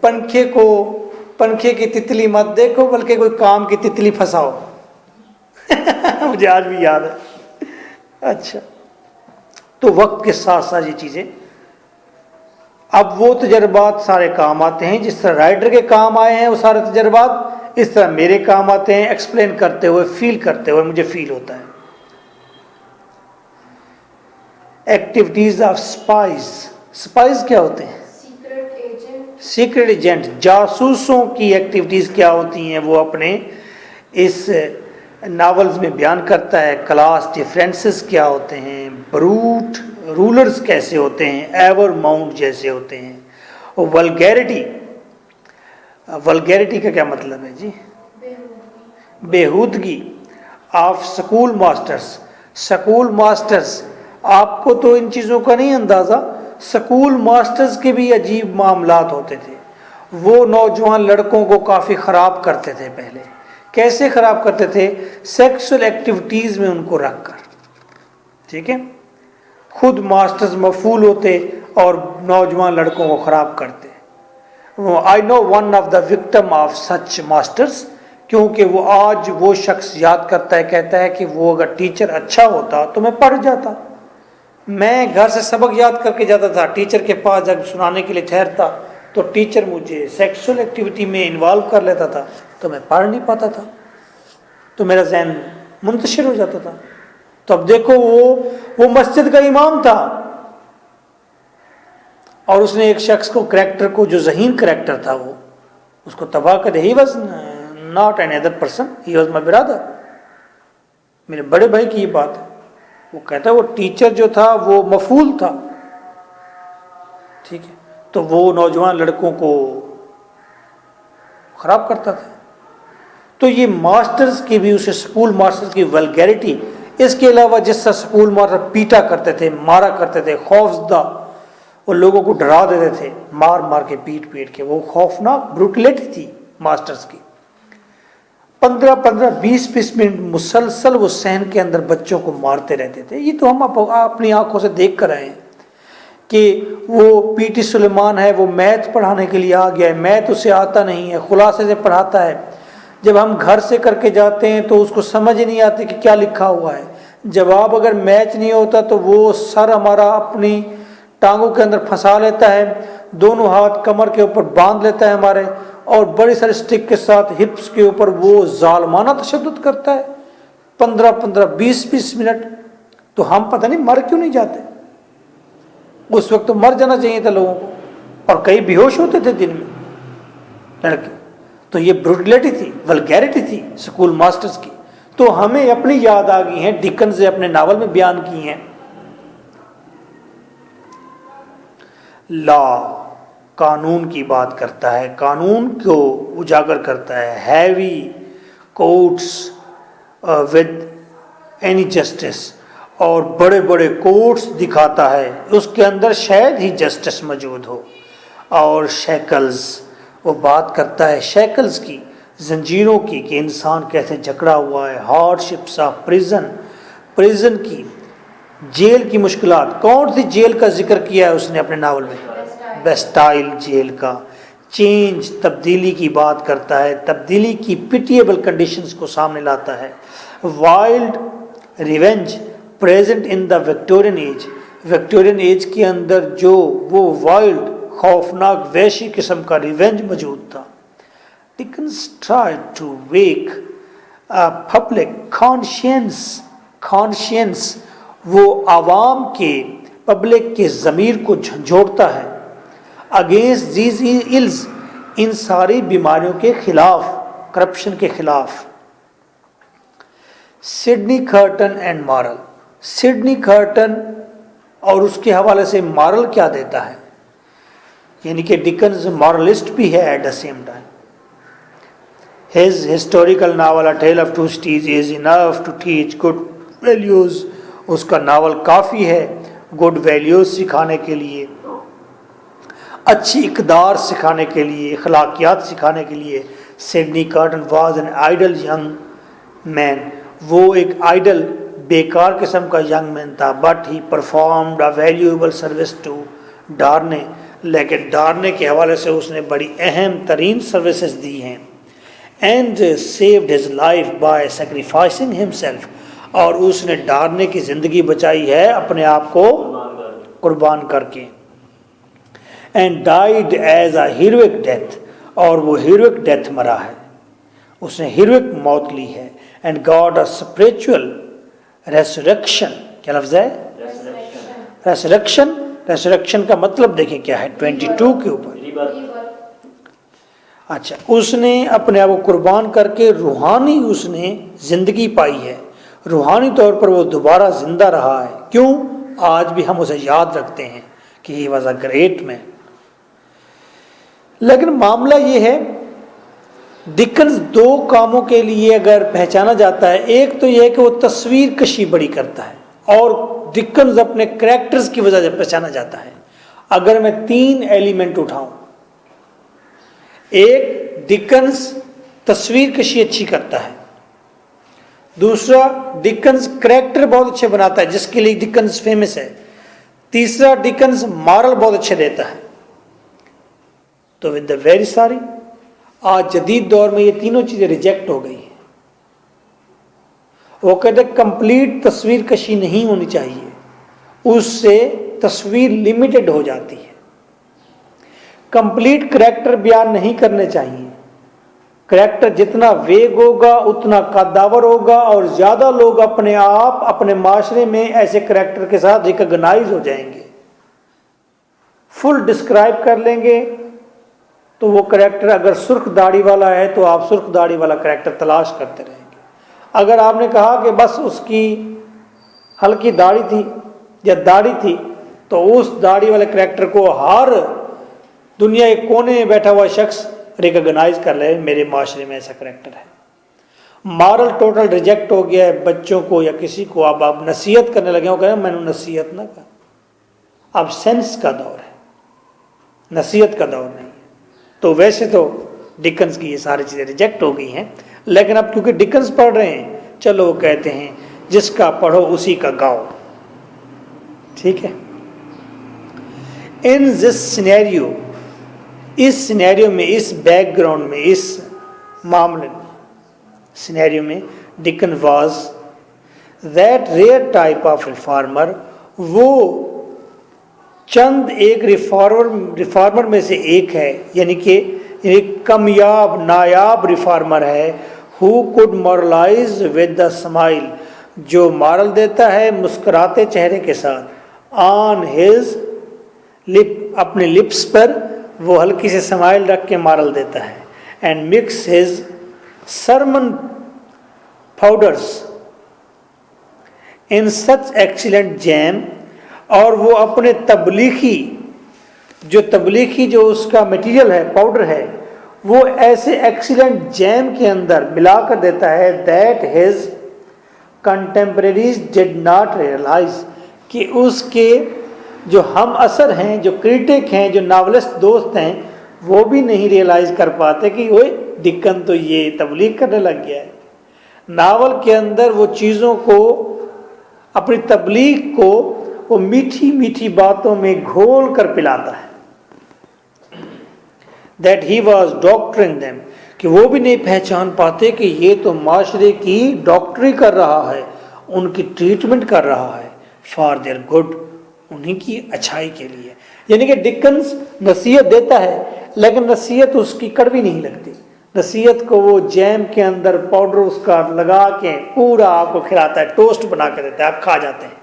Speaker 1: पंखे की तितली मत देखो, बल्कि कोई काम की तितली फंसाओ। मुझे आज भी याद है। अच्छा, तो वक्त के साथ साथ ये चीज़ें, अब वो तजर्बात सारे काम आते हैं। जिस तरह राइटर के काम आए हैं वो सारे तजर्बात, इस तरह मेरे काम आते हैं एक्सप्लेन करते हुए, फील करते हुए। मुझे फील होता है। Activities of spice. स्पाइस क्या होते हैं? सीक्रेट एजेंट, जासूसों की एक्टिविटीज क्या होती हैं वो अपने इस नावल्स में बयान करता है। क्लास डिफरेंसेस क्या होते हैं, ब्रूट रूलर्स कैसे होते हैं, एवर माउंट जैसे होते हैं। और वल्गैरिटी, वल्गैरिटी का क्या मतलब है जी? बेहूदगी of school masters. School masters, आपको तो इन चीज़ों का नहीं अंदाज़ा, स्कूल मास्टर्स के भी अजीब मामलात होते थे। वो नौजवान लड़कों को काफ़ी ख़राब करते थे। पहले कैसे ख़राब करते थे? सेक्सुअल एक्टिविटीज़ में उनको रख कर, ठीक है। खुद मास्टर्स मफूल होते और नौजवान लड़कों को ख़राब करते। I know one of the victim of such masters, क्योंकि वो आज वो शख्स याद करता है, कहता है कि वो अगर टीचर अच्छा होता तो मैं पढ़ जाता। मैं घर से सबक याद करके जाता था, टीचर के पास जब सुनाने के लिए ठहरता तो टीचर मुझे सेक्सुअल एक्टिविटी में इन्वॉल्व कर लेता था तो मैं पढ़ नहीं पाता था, तो मेरा जहन मुंतशिर हो जाता था। तो अब देखो वो मस्जिद का इमाम था और उसने एक शख्स को, करैक्टर को, जो ज़हीन करैक्टर था वो उसको तबाह कर दिया। ही was not an other person, he was my brother, मेरे बड़े भाई की ये बात है। वो कहता है वो टीचर जो था वो मफूल था, ठीक है, तो वो नौजवान लड़कों को खराब करता था। तो ये मास्टर्स की भी, उसे स्कूल मास्टर्स की वल्गैरिटी, इसके अलावा जिस तरह स्कूल मास्टर पीटा करते थे, मारा करते थे, खौफजदा, वो लोगों को डरा देते थे मार मार के, पीट पीट के, वो खौफनाक ब्रूटलिटी थी मास्टर्स की। 15-15, 20-20 मिनट मुसलसल वो सहन के अंदर बच्चों को मारते रहते थे। ये तो हम अपनी आंखों से देख कर आए हैं कि वो पीटी सुलेमान है, वो मैथ पढ़ाने के लिए आ गया है, मैथ उसे आता नहीं है, खुलासे से पढ़ाता है। जब हम घर से करके जाते हैं तो उसको समझ ही नहीं आती कि क्या लिखा हुआ है। जवाब अगर मैच नहीं होता तो वो सर हमारा अपनी टांगों के अंदर फंसा लेता है, दोनों हाथ कमर के ऊपर बांध लेता है हमारे, और बड़ी सारी स्टिक के साथ हिप्स के ऊपर वो जालमाना तशद्दुद करता है 15-15, 20-20 मिनट। तो हम पता नहीं मर क्यों नहीं जाते। उस वक्त तो मर जाना चाहिए था लोगों को, और कई बेहोश होते थे दिन में लड़के। तो ये ब्रूटलिटी थी, वल्गैरिटी थी स्कूल मास्टर्स की। तो हमें अपनी याद आ गई है, डिकन्स ने अपने नावल में बयान की हैं। लॉ कानून की बात करता है, कानून को उजागर करता है, heavy courts with any justice, और बड़े बड़े कोर्ट्स दिखाता है, उसके अंदर शायद ही जस्टिस मौजूद हो। और शैकल्स, वो बात करता है शैकल्स की, जंजीरों की, कि इंसान कैसे जकड़ा हुआ है, हार्डशिप्स ऑफ प्रिजन की, जेल की मुश्किलात। कौन सी जेल का जिक्र किया है उसने अपने नावल में? बेस्टाइल जेल का। चेंज, तब्दीली की बात करता है, तब्दीली की पिटिएबल कंडीशंस को सामने लाता है। Wild revenge present in the Victorian age, Victorian as के अंदर जो वो वाइल्ड, खौफनाक, वैशी किस्म का रिवेंज मौजूद था। Dickens tried to wake public conscience, वो आवाम के, पब्लिक के ज़मीर को झंझोड़ता है, अगेंस्ट दीज इल्स, इन सारी बीमारियों के खिलाफ, करप्शन के खिलाफ। Sydney curtain and moral, Sydney curtain और उसके हवाले से मॉरल क्या देता है, यानी कि डिकन्स मॉरलिस्ट भी है at the same time. His historical novel a tale of two cities is enough to teach good values, उसका नावल काफ़ी है गुड वैल्यूज़ सिखाने के लिए, अच्छी इक़दार सिखाने के लिए, अखलाकियात सिखाने के लिए। Sydney Carton was an idle young man, वो एक आइडल, बेकार किस्म का यंग मैन था। But he performed a valuable service to Darnay, लेकिन डार्ने के हवाले से उसने बड़ी अहम तरीन सर्विसेज दी हैं। And saved his life by sacrificing himself, और उसने डार्ने की ज़िंदगी बचाई है अपने आप को कुर्बान करके। And died as a heroic death, और वो हीरोइक डेथ मरा है, उसने हीरोइक मौत ली है। एंड गॉड अ स्पिरिचुअल रेसरेक्शन, क्या लफ्ज़ है? रेसरेक्शन। रेसरेक्शन का मतलब देखें क्या है 22 के ऊपर। अच्छा, उसने अपने आप को कुर्बान करके रूहानी उसने ज़िंदगी पाई है, रूहानी तौर पर वो दोबारा ज़िंदा रहा है। क्यों? आज भी हम उसे याद रखते हैं कि he was a great man. लेकिन मामला ये है, डिकन्स दो कामों के लिए अगर पहचाना जाता है, एक तो यह है कि वो तस्वीर कशी बड़ी करता है, और डिकन्स अपने करैक्टर्स की वजह से पहचाना जाता है। अगर मैं 3 एलिमेंट उठाऊं, एक, डिकन्स तस्वीर कशी अच्छी करता है, दूसरा डिकन्स करैक्टर बहुत अच्छे बनाता है जिसके लिए डिकन्स फेमस है, तीसरा डिकन्स मॉरल बहुत अच्छे देता है। तो विद द वेरी सॉरी, आज जदीद दौर में ये तीनों चीज़ें रिजेक्ट हो गई हैं। वो कहते कंप्लीट तस्वीर कशी नहीं होनी चाहिए, उससे तस्वीर लिमिटेड हो जाती है। कंप्लीट करैक्टर बयान नहीं करने चाहिए। करैक्टर जितना वेग होगा उतना कद्दावर होगा, और ज़्यादा लोग अपने आप अपने माशरे में ऐसे करैक्टर के साथ रिकॉग्नाइज हो जाएंगे। फुल डिस्क्राइब कर लेंगे तो वो करैक्टर अगर सुर्ख दाढ़ी वाला है तो आप सुर्ख दाढ़ी वाला करैक्टर तलाश करते रहेंगे। अगर आपने कहा कि बस उसकी हल्की दाढ़ी थी या दाढ़ी थी, तो उस दाढ़ी वाले करैक्टर को हर दुनिया के कोने में बैठा हुआ शख्स रिकॉग्नाइज कर ले, मेरे माशरे में ऐसा करैक्टर है। मॉरल टोटल रिजेक्ट हो गया है। बच्चों को या किसी को अब आप नसीहत करने लगे हो, कहें मैंने नसीहत ना कर। अब सेंस का दौर है, नसीहत का दौर नहीं है। तो वैसे तो डिकन्स की ये सारी चीज़ें रिजेक्ट हो गई हैं, लेकिन अब क्योंकि डिकन्स पढ़ रहे हैं, चलो वो कहते हैं जिसका पढ़ो उसी का गाओ। ठीक है। इन दिस सिनेरियो, इस सिनेरियो में, इस बैकग्राउंड में, इस मामले में, सिनेरियो में Dickens was that rare type of reformer, वो चंद एक रिफॉर्मर में से एक है, यानी कि एक कामयाब नायाब रिफॉर्मर है। Who could moralise with the smile, जो मॉरल देता है मुस्कुराते चेहरे के साथ, ऑन हिज लिप, अपने लिप्स पर वो हल्की से स्माइल रख के मॉरल देता है। And mix his sermon powders in such excellent jam, और वो अपने तबलीगी जो उसका मटेरियल है, पाउडर है, वो ऐसे एक्सीलेंट जैम के अंदर मिलाकर देता है that his contemporaries did not realise, कि उसके जो हम असर हैं, जो क्रिटिक हैं, जो नावलिस्ट दोस्त हैं, वो भी नहीं रियलाइज कर पाते कि ओए डिकन तो ये तबलीग करने लग गया है। नावल के अंदर वो चीज़ों को, अपनी तबलीग को वो मीठी मीठी बातों में घोल कर पिलाता है। That he was doctoring them, कि वो भी नहीं पहचान पाते कि ये तो माशरे की डॉक्टरी कर रहा है, उनकी ट्रीटमेंट कर रहा है, फॉर देयर गुड, उन्हीं की अच्छाई के लिए। यानी कि डिकन्स नसीहत देता है, लेकिन नसीहत उसकी कड़वी नहीं लगती। नसीहत को वो जैम के अंदर पाउडर उसका लगा के पूरा आपको खिलाता है, टोस्ट बना के देता है, आप खा जाते हैं,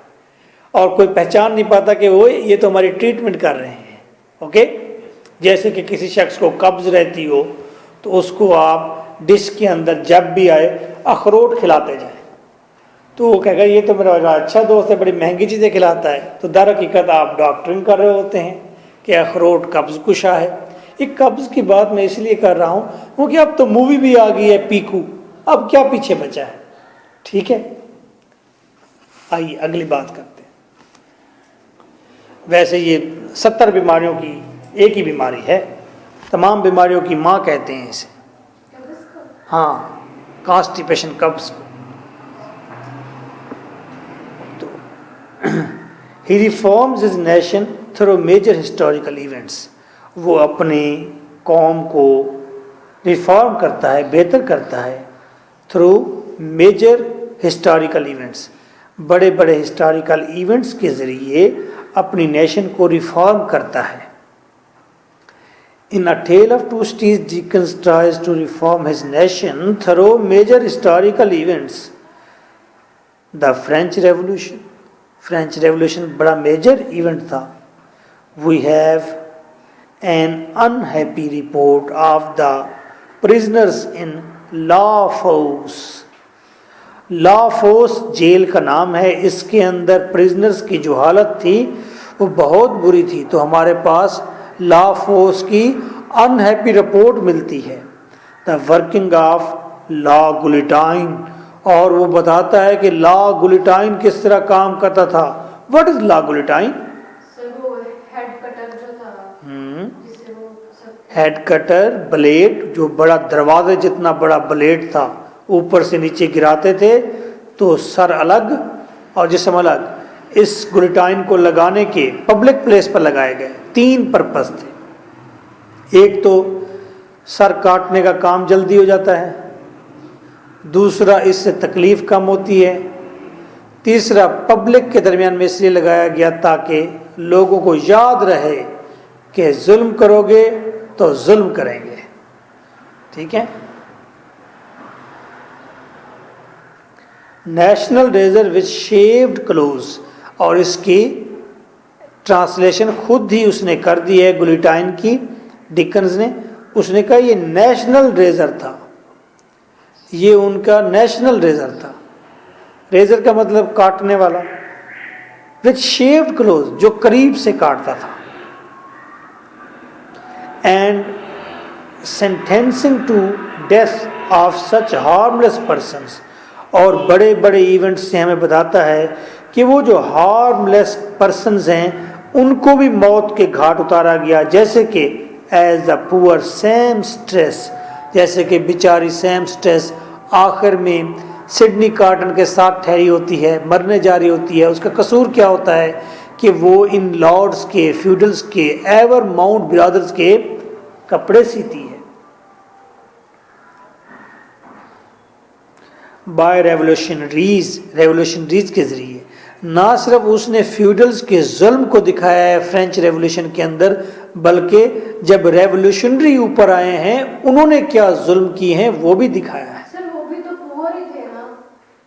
Speaker 1: और कोई पहचान नहीं पाता कि वो ये तो हमारी ट्रीटमेंट कर रहे हैं। ओके। जैसे कि किसी शख्स को कब्ज़ रहती हो तो उसको आप डिश के अंदर जब भी आए अखरोट खिलाते जाएं, तो वो कहेगा ये तो मेरा अच्छा दोस्त है, बड़ी महंगी चीज़ें खिलाता है। तो दर हकीकत आप डॉक्टरिंग कर रहे होते हैं कि अखरोट कब्ज़ कुशा है। एक कब्ज़ की बात मैं इसलिए कर रहा हूँ क्योंकि अब तो मूवी भी आ गई है पीकू, अब क्या पीछे बचा है। ठीक है, आइए अगली बात करते हैं। वैसे ये 70 बीमारियों की एक ही बीमारी है, तमाम बीमारियों की माँ कहते हैं इसे। हाँ, कॉन्स्टिपेशन, कब्ज़ को। He reforms his nation through major historical events. वो अपनी कौम को रिफॉर्म करता है, बेहतर करता है थ्रू मेजर हिस्टोरिकल इवेंट्स, बड़े बड़े हिस्टोरिकल इवेंट्स के ज़रिए अपनी नेशन को रिफॉर्म करता है। In A Tale of Two Cities, Dickens tries to reform his nation through major historical events. The French Revolution. French revolution बड़ा मेजर इवेंट था। We have an unhappy report of the prisoners in La Force. La Force jail का नाम है, इसके अंदर prisoners की जो हालत थी वो बहुत बुरी थी। तो हमारे पास लाफोस की अनहैप्पी रिपोर्ट मिलती है। द वर्किंग ऑफ ला गुलिटाइन, और वो बताता है कि ला गुलिटाइन किस तरह काम करता था। What is la guillotine?
Speaker 3: Head cutter जो था,
Speaker 1: हेड कटर ब्लेड, जो बड़ा दरवाजे जितना बड़ा ब्लेड था, ऊपर से नीचे गिराते थे तो सर अलग और जिस्म अलग। इस गुलिटाइन को लगाने के पब्लिक प्लेस पर लगाए गए 3 पर्पस थे। एक तो सर काटने का काम जल्दी हो जाता है, दूसरा इससे तकलीफ कम होती है, तीसरा पब्लिक के दरमियान में इसलिए लगाया गया ताकि लोगों को याद रहे कि जुल्म करोगे तो जुल्म करेंगे। ठीक है। National razor with shaved close, और इसकी ट्रांसलेशन खुद ही उसने कर दी है गुलिटाइन की, डिकन्स ने। उसने कहा ये नेशनल रेजर था, ये उनका नेशनल रेजर था। रेजर का मतलब काटने वाला, विद शेव्ड क्लोज, जो करीब से काटता था। And sentencing to death of such harmless persons, और बड़े बड़े इवेंट्स से हमें बताता है कि वो जो हार्मलेस पर्सन्स हैं उनको भी मौत के घाट उतारा गया, जैसे कि as the poor seamstress, जैसे कि बेचारी सैम स्ट्रेस आखिर में सिडनी कार्टन के साथ ठहरी होती है, मरने जा रही होती है। उसका कसूर क्या होता है कि वो इन लॉर्ड्स के, फ्यूडल्स के, एवर माउंट ब्रदर्स के कपड़े सीती है। बाय रेवोल्यूशनरीज के जरिए ना सिर्फ उसने फ्यूडल्स के जुल्म को दिखाया है फ्रेंच रेवोल्यूशन के अंदर, बल्कि जब रेवोल्यूशनरी ऊपर आए हैं उन्होंने क्या जुल्म किए हैं वो भी दिखाया है।
Speaker 3: सर वो भी तो पुअर ही थे ना,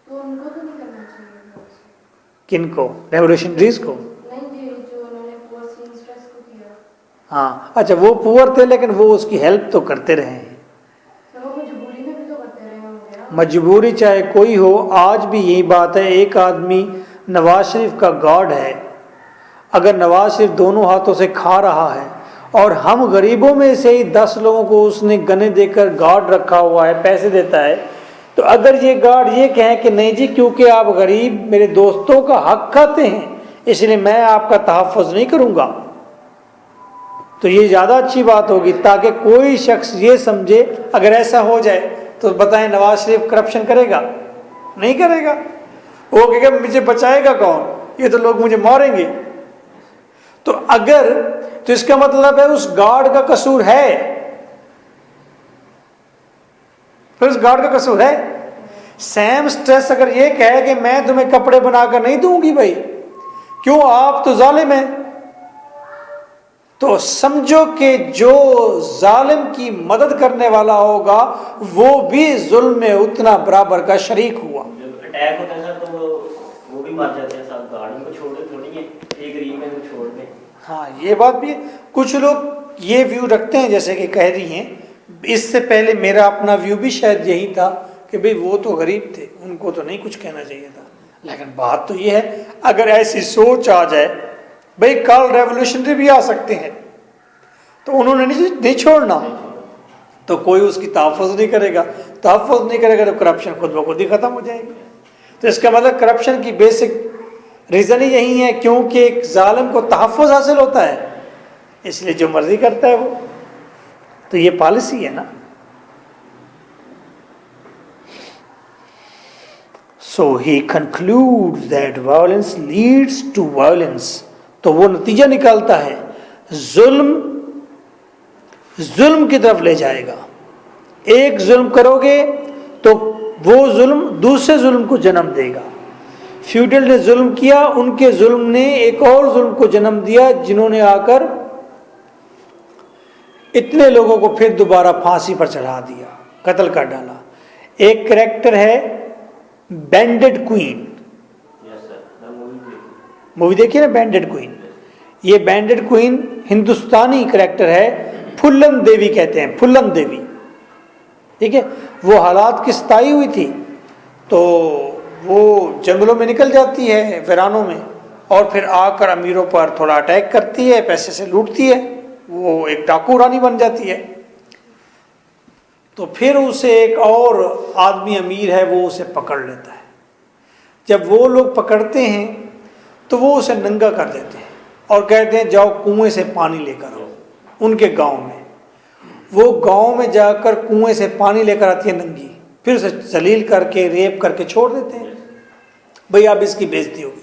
Speaker 3: तो उनको तो नहीं करना चाहिए।
Speaker 1: किनको? रेवोल्यूशनरीज को?
Speaker 3: नहीं जी, जो उन्होंने पुअर सीमस्ट्रेस को किया।
Speaker 1: हाँ अच्छा, वो पुअर थे लेकिन वो उसकी हेल्प तो करते रहे हैं।
Speaker 3: सर वो मजबूरी में भी तो करते रहे होंगे ना।
Speaker 1: मजबूरी चाहे कोई हो, आज भी यही बात है। एक आदमी नवाज शरीफ का गार्ड है, अगर नवाज शरीफ दोनों हाथों से खा रहा है और हम गरीबों में से ही 10 लोगों को उसने गने देकर गार्ड रखा हुआ है, पैसे देता है, तो अगर ये गार्ड ये कहें कि नहीं जी क्योंकि आप गरीब मेरे दोस्तों का हक खाते हैं इसलिए मैं आपका तहफ़्फ़ुज़ नहीं करूँगा, तो ये ज़्यादा अच्छी बात होगी, ताकि कोई शख्स ये समझे। अगर ऐसा हो जाए तो बताएं नवाज शरीफ करप्शन करेगा? नहीं करेगा। वो कहेगा मुझे बचाएगा कौन, ये तो लोग मुझे मारेंगे। तो अगर, तो इसका मतलब है उस गार्ड का कसूर है, फिर उस गार्ड का कसूर है। सैम स्ट्रेस अगर ये कहे कि मैं तुम्हें कपड़े बनाकर नहीं दूंगी भाई, क्यों, आप तो जालिम हैं, तो समझो कि जो जालिम की मदद करने वाला होगा वो भी जुल्म में उतना बराबर का शरीक हुआ।
Speaker 2: जब अटैक होता है सर तो वो भी मर जाते हैं, सब गार्ड को छोड़ते थोड़ी है, एक गरीब में को छोड़ दें।
Speaker 1: हाँ ये बात भी है। कुछ लोग ये व्यू रखते हैं जैसे कि कह रही हैं, इससे पहले मेरा अपना व्यू भी शायद यही था कि भाई वो तो गरीब थे, उनको तो नहीं कुछ कहना चाहिए था। लेकिन बात तो ये है, अगर ऐसी सोच आ जाए भाई कल रेवोल्यूशनरी भी आ सकते हैं तो उन्होंने नहीं छोड़ना, तो कोई उसकी तहफ़्फ़ुज़ नहीं करेगा। तहफ़्फ़ुज़ नहीं करेगा तो करप्शन खुद ब खुद ही ख़त्म हो जाएगी। तो इसका मतलब करप्शन की बेसिक रीज़न ही यही है, क्योंकि एक जालिम को तहफ़्फ़ुज़ हासिल होता है इसलिए जो मर्जी करता है वो, तो ये पॉलिसी है ना। So he concludes that violence leads to violence, तो वो नतीजा निकालता है जुल्म जुल्म की तरफ ले जाएगा। एक जुल्म करोगे तो वो जुल्म दूसरे जुल्म को जन्म देगा। फ्यूडल ने जुल्म किया, उनके जुल्म ने एक और जुल्म को जन्म दिया, जिन्होंने आकर इतने लोगों को फिर दोबारा फांसी पर चढ़ा दिया, कत्ल कर डाला। एक कैरेक्टर है बैंडेड क्वीन, मूवी देखिए ना बैंडेड क्वीन। ये बैंडेड क्वीन हिंदुस्तानी कैरेक्टर है, फुल्लन देवी कहते हैं, फुल्लन देवी, ठीक है। वो हालात की सताई हुई थी तो वो जंगलों में निकल जाती है, वीरानों में, और फिर आकर अमीरों पर थोड़ा अटैक करती है, पैसे से लूटती है, वो एक डाकू रानी बन जाती है। तो फिर उसे एक और आदमी अमीर है वो उसे पकड़ लेता है। जब वो लोग पकड़ते हैं तो वो उसे नंगा कर देते हैं और कहते हैं जाओ कुएं से पानी लेकर आओ। उनके गांव में वो गांव में जाकर कुएं से पानी लेकर आती है नंगी, फिर उसे जलील करके रेप करके छोड़ देते हैं, भाई अब इसकी बेइज्जती होगी।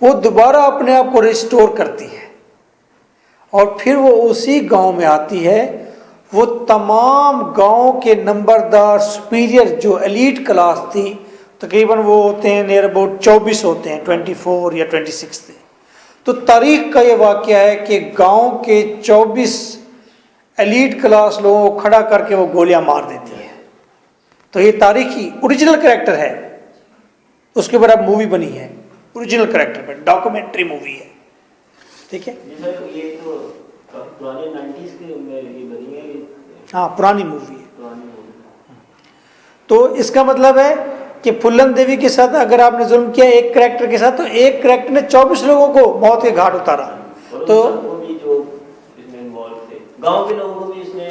Speaker 1: वो दोबारा अपने आप को रिस्टोर करती है और फिर वो उसी गांव में आती है, वो तमाम गांव के नंबरदार सुपीरियर जो एलीट क्लास थी, तकरीबन वो होते हैं नियर अबाउट 24 होते हैं, 24 या 26 थे। तो तारीख का ये वाक़या है कि गांव के 24 एलीट क्लास लोगों को खड़ा करके वो गोलियां मार देती है। तो ये तारीखी ओरिजिनल कैरेक्टर है, उसके ऊपर अब मूवी बनी है ओरिजिनल कैरेक्टर पर, डॉक्यूमेंट्री मूवी है। ठीक है,
Speaker 2: जी सर, ये तो पुराने 90s के में ये बनी है, ये
Speaker 1: हाँ पुरानी मूवी है।
Speaker 2: पुरानी मूवी।
Speaker 1: तो इसका मतलब है कि फुल्लन देवी के साथ अगर आपने जुल्म किया एक कैरेक्टर के साथ, तो एक कैरेक्टर ने 24 लोगों को मौत के घाट उतारा।
Speaker 2: और
Speaker 1: तो
Speaker 2: वो भी जो इसमें इन्वॉल्व थे, गांव के लोगों को भी इसने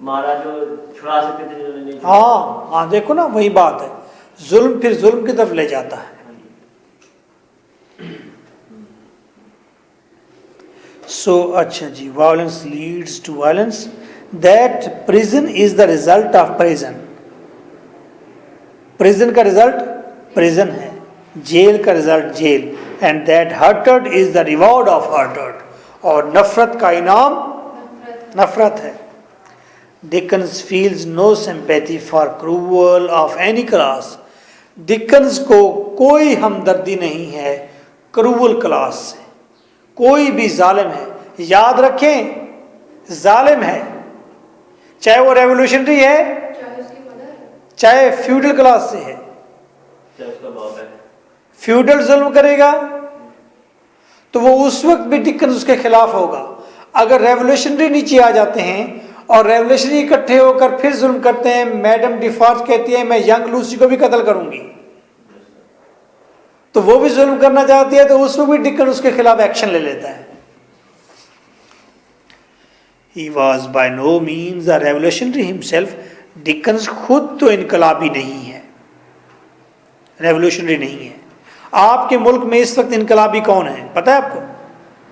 Speaker 2: मारा जो छुड़ा सकते थे, जिन्होंने नहीं छुड़ाया।
Speaker 1: हाँ हाँ, देखो ना वही बात है, जुल्म फिर जुल्म की तरफ ले जाता है। सो अच्छा जी, violence leads to violence, that prison is the result of prison. Prison का रिजल्ट प्रिजन है, जेल का रिजल्ट जेल, and that hatred is the reward of hatred, और नफरत का इनाम नफरत है। Dickens feels no sympathy for cruel of any class. Dickens को कोई हमदर्दी नहीं है क्रूअल क्लास से, कोई भी जालिम है, याद रखें जालिम है, चाहे वो रेवोल्यूशनरी है,
Speaker 3: चाहे उसकी मदर है,
Speaker 1: चाहे फ्यूडल क्लास से है।
Speaker 2: चाहे उसका बाप है।
Speaker 1: फ्यूडल जुल्म करेगा तो वो उस वक्त भी डिकन्स उसके खिलाफ होगा। अगर रेवोल्यूशनरी नीचे आ जाते हैं और रेवोल्यूशनरी इकट्ठे होकर फिर जुल्म करते हैं, मैडम डिफॉर्ज कहती है मैं यंग लूसी को भी कत्ल करूंगी, तो वो भी जुल्म करना चाहती है, तो उस वक्त भी डिकन उसके खिलाफ एक्शन ले लेता है। He was by no means a revolutionary himself. Dickens खुद तो इनकलाबी नहीं है, रेवोल्यूशनरी नहीं है। आपके मुल्क में इस वक्त इनकलाबी कौन है पता है आपको?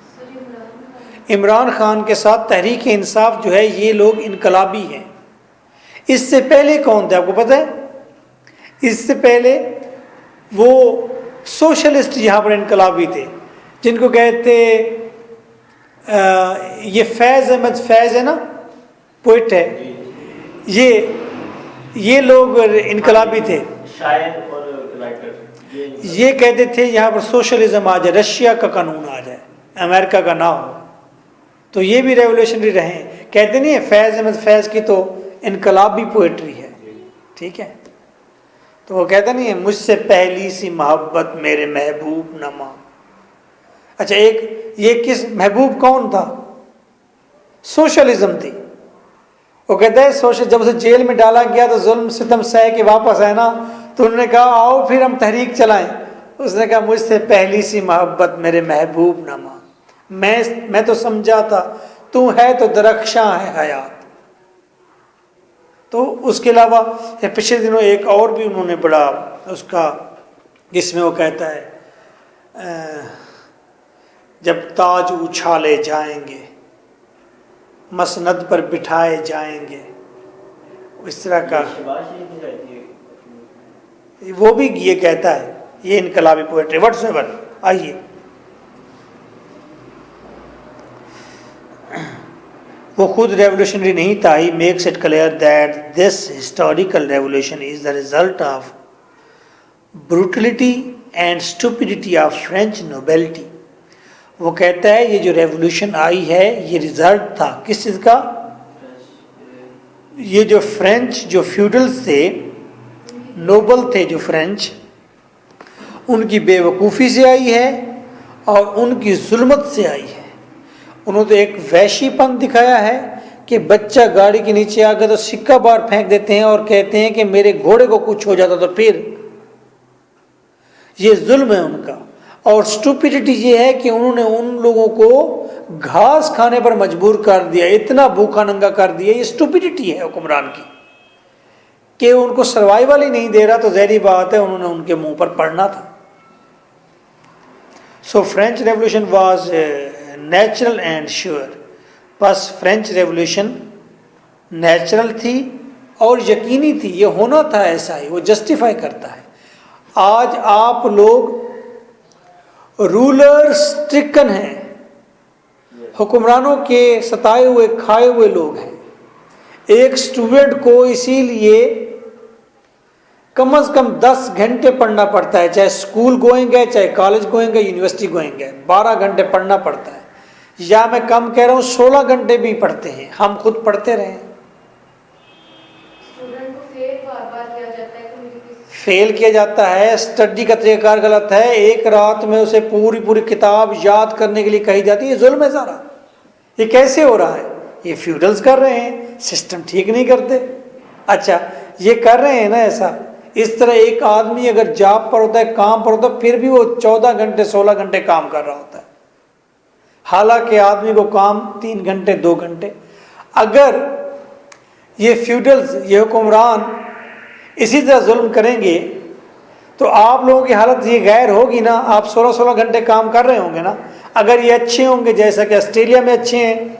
Speaker 3: सर इमरान खान।
Speaker 1: इमरान खान के साथ तहरीक इंसाफ जो है, ये लोग इनकलाबी हैं। इससे पहले कौन थे आपको पता है? इससे पहले वो सोशलिस्ट यहाँ पर इनकलाबी थे, जिनको कहते ये फैज़ अहमद, फैज़ है ना, पोइट है, ये लोग इनकलाबी थे।
Speaker 2: शायर और राइटर
Speaker 1: ये कहते थे यहाँ पर सोशलिज्म आ जाए, रशिया का कानून आ जाए, अमेरिका का ना हो। तो ये भी रेवोल्यूशनरी रहे। कहते नहीं है फैज़ अहमद फैज़ की तो इनकलाबी पोइट्री है, ठीक है। तो वो कहता नहीं है मुझसे पहली सी मोहब्बत मेरे महबूब नमा। अच्छा, एक ये किस महबूब कौन था? सोशलिज्म थी। वो कहता है सोशल, जब उसे जेल में डाला गया तो जुल्म सितम सह के वापस आए ना, तो उन्होंने कहा आओ फिर हम तहरीक चलाएं। उसने कहा मुझसे पहली सी मोहब्बत मेरे महबूब नमा, मैं तो समझा था तू है तो दरख्शां है हयात। तो उसके अलावा पिछले दिनों एक और भी उन्होंने बड़ा उसका, जिसमें वो कहता है जब ताज उछाले जाएंगे मसनद पर बिठाए जाएंगे, इस तरह का वो भी ये कहता है। ये इनकलाबी पोएट्री व्हाट्सएवर। आइए वो खुद रेवोल्यूशनरी नहीं था। He makes it clear that this historical revolution is the result of brutality and stupidity of French nobility. वो कहता है ये जो रेवोल्यूशन आई है ये रिजल्ट था किस चीज़ का? ये जो फ्रेंच जो फ्यूडल्स थे, नोबल थे जो फ्रेंच, उनकी बेवकूफ़ी से आई है और उनकी जुल्मत से आई है। उन्होंने तो एक वैशीपन दिखाया है कि बच्चा गाड़ी के नीचे आ गया तो सिक्का बाहर फेंक देते हैं और कहते हैं कि मेरे घोड़े को कुछ हो जाता तो फिर। ये जुल्म है उनका। और स्टूपिडिटी ये है कि उन्होंने उन लोगों को घास खाने पर मजबूर कर दिया, इतना भूखा नंगा कर दिया। ये स्टूपिडिटी है हुक्मरान की कि उनको सर्वाइवल ही नहीं दे रहा, तो ज़ाहिर बात है उन्होंने उनके मुंह पर पड़ना था। सो French revolution was natural and sure. बस फ्रेंच रेवोल्यूशन नेचुरल थी और यकीनी थी, ये होना था ऐसा ही, वो जस्टिफाई करता है। आज आप लोग रूलर स्ट्रिकन हैं, हुक्मरानों के सताए हुए खाए हुए लोग हैं। एक स्टूडेंट को इसीलिए कम से कम 10 घंटे पढ़ना पड़ता है, चाहे स्कूल गोइंग है, चाहे कॉलेज गोइंग है, यूनिवर्सिटी गोइंग है, 12 घंटे पढ़ना पड़ता है। या मैं कम कह रहा हूँ 16 घंटे भी पढ़ते हैं, हम खुद पढ़ते रहे हैं।
Speaker 3: स्टूडेंट को फेल बार बार किया जाता है,
Speaker 1: फेल किया जाता है, स्टडी का तरीकाकार गलत है, एक रात में उसे पूरी पूरी किताब याद करने के लिए कही जाती है, जुल्म है सारा। ये कैसे हो रहा है? ये फ्यूडल्स कर रहे हैं, सिस्टम ठीक नहीं करते। अच्छा, ये कर रहे हैं ना ऐसा। इस तरह एक आदमी अगर जॉब पर होता है, काम पर होता है, फिर भी वो 14 घंटे 16 घंटे काम कर रहा होता है, हालांकि आदमी को काम 3 घंटे 2 घंटे। अगर ये फ्यूडल्स, ये हुक्मरान इसी तरह जुल्म करेंगे तो आप लोगों की हालत ये गैर होगी ना। आप 16-16 घंटे काम कर रहे होंगे ना। अगर ये अच्छे होंगे, जैसा कि ऑस्ट्रेलिया में अच्छे हैं,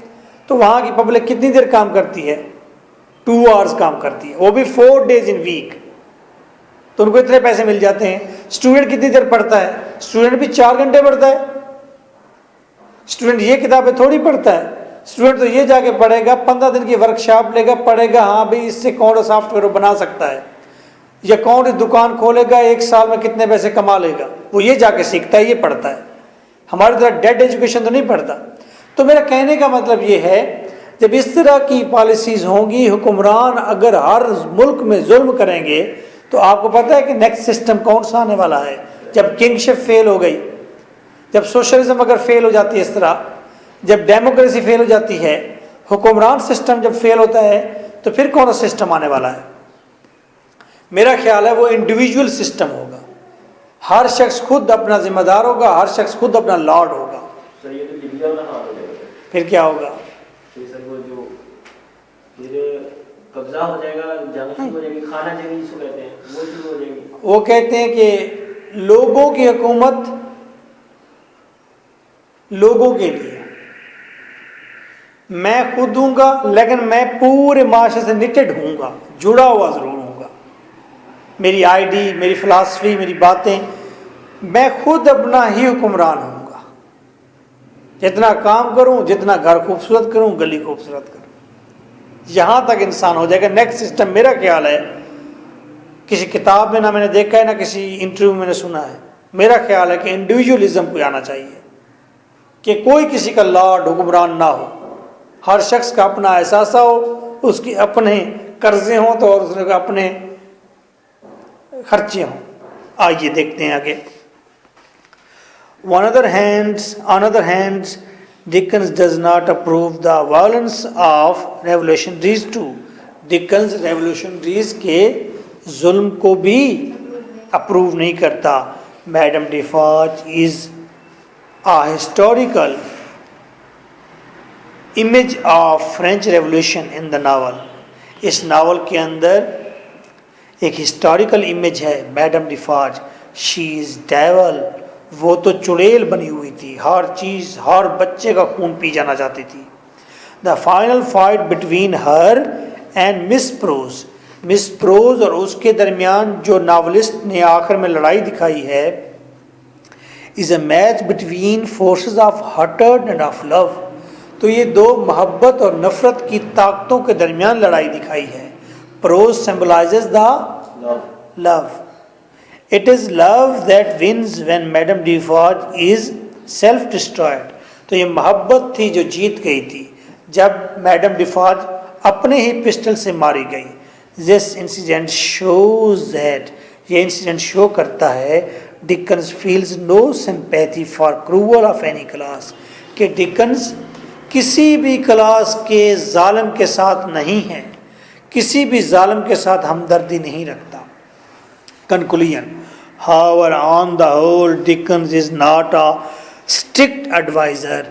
Speaker 1: तो वहाँ की पब्लिक कितनी देर काम करती है? 2 आवर्स काम करती है, वो भी 4 डेज इन वीक, तो उनको इतने पैसे मिल जाते हैं। स्टूडेंट कितनी देर पढ़ता है? स्टूडेंट भी 4 घंटे पढ़ता है। स्टूडेंट ये किताबें थोड़ी पढ़ता है। स्टूडेंट तो ये जाके पढ़ेगा, 15 दिन की वर्कशॉप लेगा, पढ़ेगा, हाँ भाई इससे कौन सॉफ्टवेयर बना सकता है, या कौन दुकान खोलेगा, 1 साल में कितने पैसे कमा लेगा, वो ये जाके सीखता है, ये पढ़ता है। हमारी तरह डेड एजुकेशन तो नहीं पढ़ता। तो मेरा कहने का मतलब ये है, जब इस तरह की पॉलिसीज़ होंगी, हुक्मरान अगर हर मुल्क में जुल्म करेंगे, तो आपको पता है कि नेक्स्ट सिस्टम कौन सा आने वाला है। जब किंगशिप फेल हो गई, जब सोशलिज्म अगर फेल हो जाती है इस तरह, जब डेमोक्रेसी फेल हो जाती है, हुक्मरान सिस्टम जब फेल होता है, तो फिर कौन सा सिस्टम आने वाला है? मेरा ख्याल है वो इंडिविजुअल सिस्टम होगा। हर शख्स खुद अपना जिम्मेदार होगा, हर शख्स खुद अपना लॉर्ड होगा।
Speaker 2: सर ये तो लिबिया वाला हाल हो जाएगा।
Speaker 1: फिर क्या होगा?
Speaker 2: फिर सर वो जो फिर कब्जा हो जाएगा, जंग शुरू हो जाएगी, खाना जंग जिसको कहते हैं, वो शुरू हो जाएगी।
Speaker 1: वो कहते हैं कि लोगों की हुकूमत लोगों के लिए, मैं खुद दूंगा, लेकिन मैं पूरे माशरे से निटेड हूँगा, जुड़ा हुआ ज़रूर हूँगा। मेरी आईडी, मेरी फ़िलासफ़ी, मेरी बातें, मैं खुद अपना ही हुक्मरान हूँगा। जितना काम करूँ, जितना घर खूबसूरत करूँ, गली खूबसूरत करूँ, यहाँ तक इंसान हो जाएगा। नेक्स्ट सिस्टम मेरा ख्याल है, किसी किताब में ना मैंने देखा है, ना किसी इंटरव्यू में मैंने सुना है, मेरा ख्याल है कि इंडिविजुअलिज्म को आना चाहिए, कि कोई किसी का लॉर्ड हुक्मरान ना हो, हर शख्स का अपना एहसास हो, उसके अपने कर्जे हों तो और उसके अपने खर्चे हों। आइए देखते हैं आगे। On other hands, Dickens does not approve the violence of revolutionaries too. Dickens revolutionaries के जुल्म को भी अप्रूव नहीं करता। Madame Defarge is a historical image of French Revolution in the novel. इस नावल के अंदर एक हिस्टोरिकल इमेज है मैडम डिफॉज। शी इज डेवल, वो तो चुड़ैल बनी हुई थी, हर चीज़, हर बच्चे का खून पी जाना चाहती थी। The final fight between her and Miss Pross और उसके दरमियान जो नावलिस्ट ने आखिर में लड़ाई दिखाई है, is a match between forces of hatred and of love. तो ये दो मोहब्बत और नफ़रत की ताकतों के दरमियान लड़ाई दिखाई है। Pross symbolizes the love. It is love that wins when Madame Defarge is self destroyed. तो ये मोहब्बत थी जो जीत गई थी जब मैडम डिफॉज अपने ही पिस्टल से मारी गई। दिस इंसिडेंट शोज दैट, ये इंसिडेंट शो करता है Dickens feels no sympathy for cruel of any class, कि डिकन्स किसी भी क्लास के जालिम के साथ नहीं है, किसी भी जालिम के साथ हमदर्दी नहीं रखता। Conclusion, however on the whole Dickens is not a strict adviser.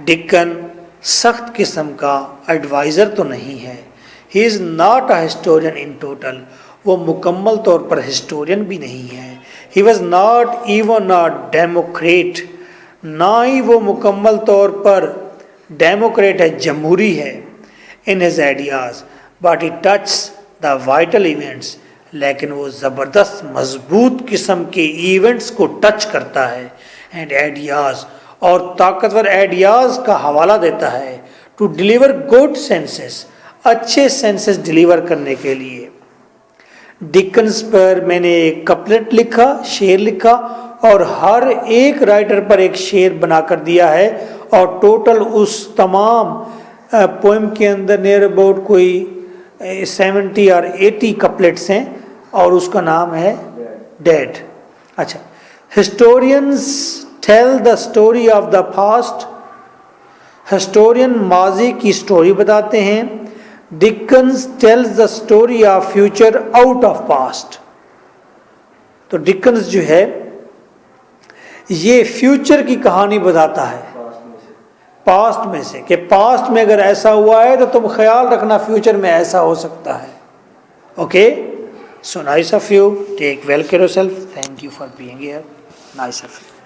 Speaker 1: Dickens सख्त किस्म का एडवाइज़र तो नहीं है। He is not a historian in total, वो मुकम्मल तौर पर हिस्टोरियन भी नहीं है। He was not even a democrat, ना ही वो मुकम्मल तौर पर डेमोक्रेट है, जमहूरी है in his ideas, but he touch the vital events, लेकिन वो ज़बरदस्त मजबूत किस्म के इवेंट्स को टच करता है एंड आइडियाज़, और ताकतवर आइडियाज़ का हवाला देता है। टू डिलीवर गुड सेंसेस, अच्छे सेंसेस डिलीवर करने के लिए। डिकन्स पर मैंने एक कपलेट लिखा, शेर लिखा, और हर एक राइटर पर एक शेर बनाकर दिया है, और टोटल उस तमाम पोएम के अंदर नियर अबाउट कोई 70 और 80 कपलेट्स हैं, और उसका नाम है डेड। अच्छा, historians tell the story of the past, historian माजी की स्टोरी बताते हैं। Dickens tells the story of future out of past. तो डिकन्स जो है ये फ्यूचर की कहानी बताता है पास्ट में से, कि पास्ट में अगर ऐसा हुआ है तो तुम ख्याल रखना फ्यूचर में ऐसा हो सकता है। Okay, so nice of you, take well care yourself, thank you for being here, nice of you.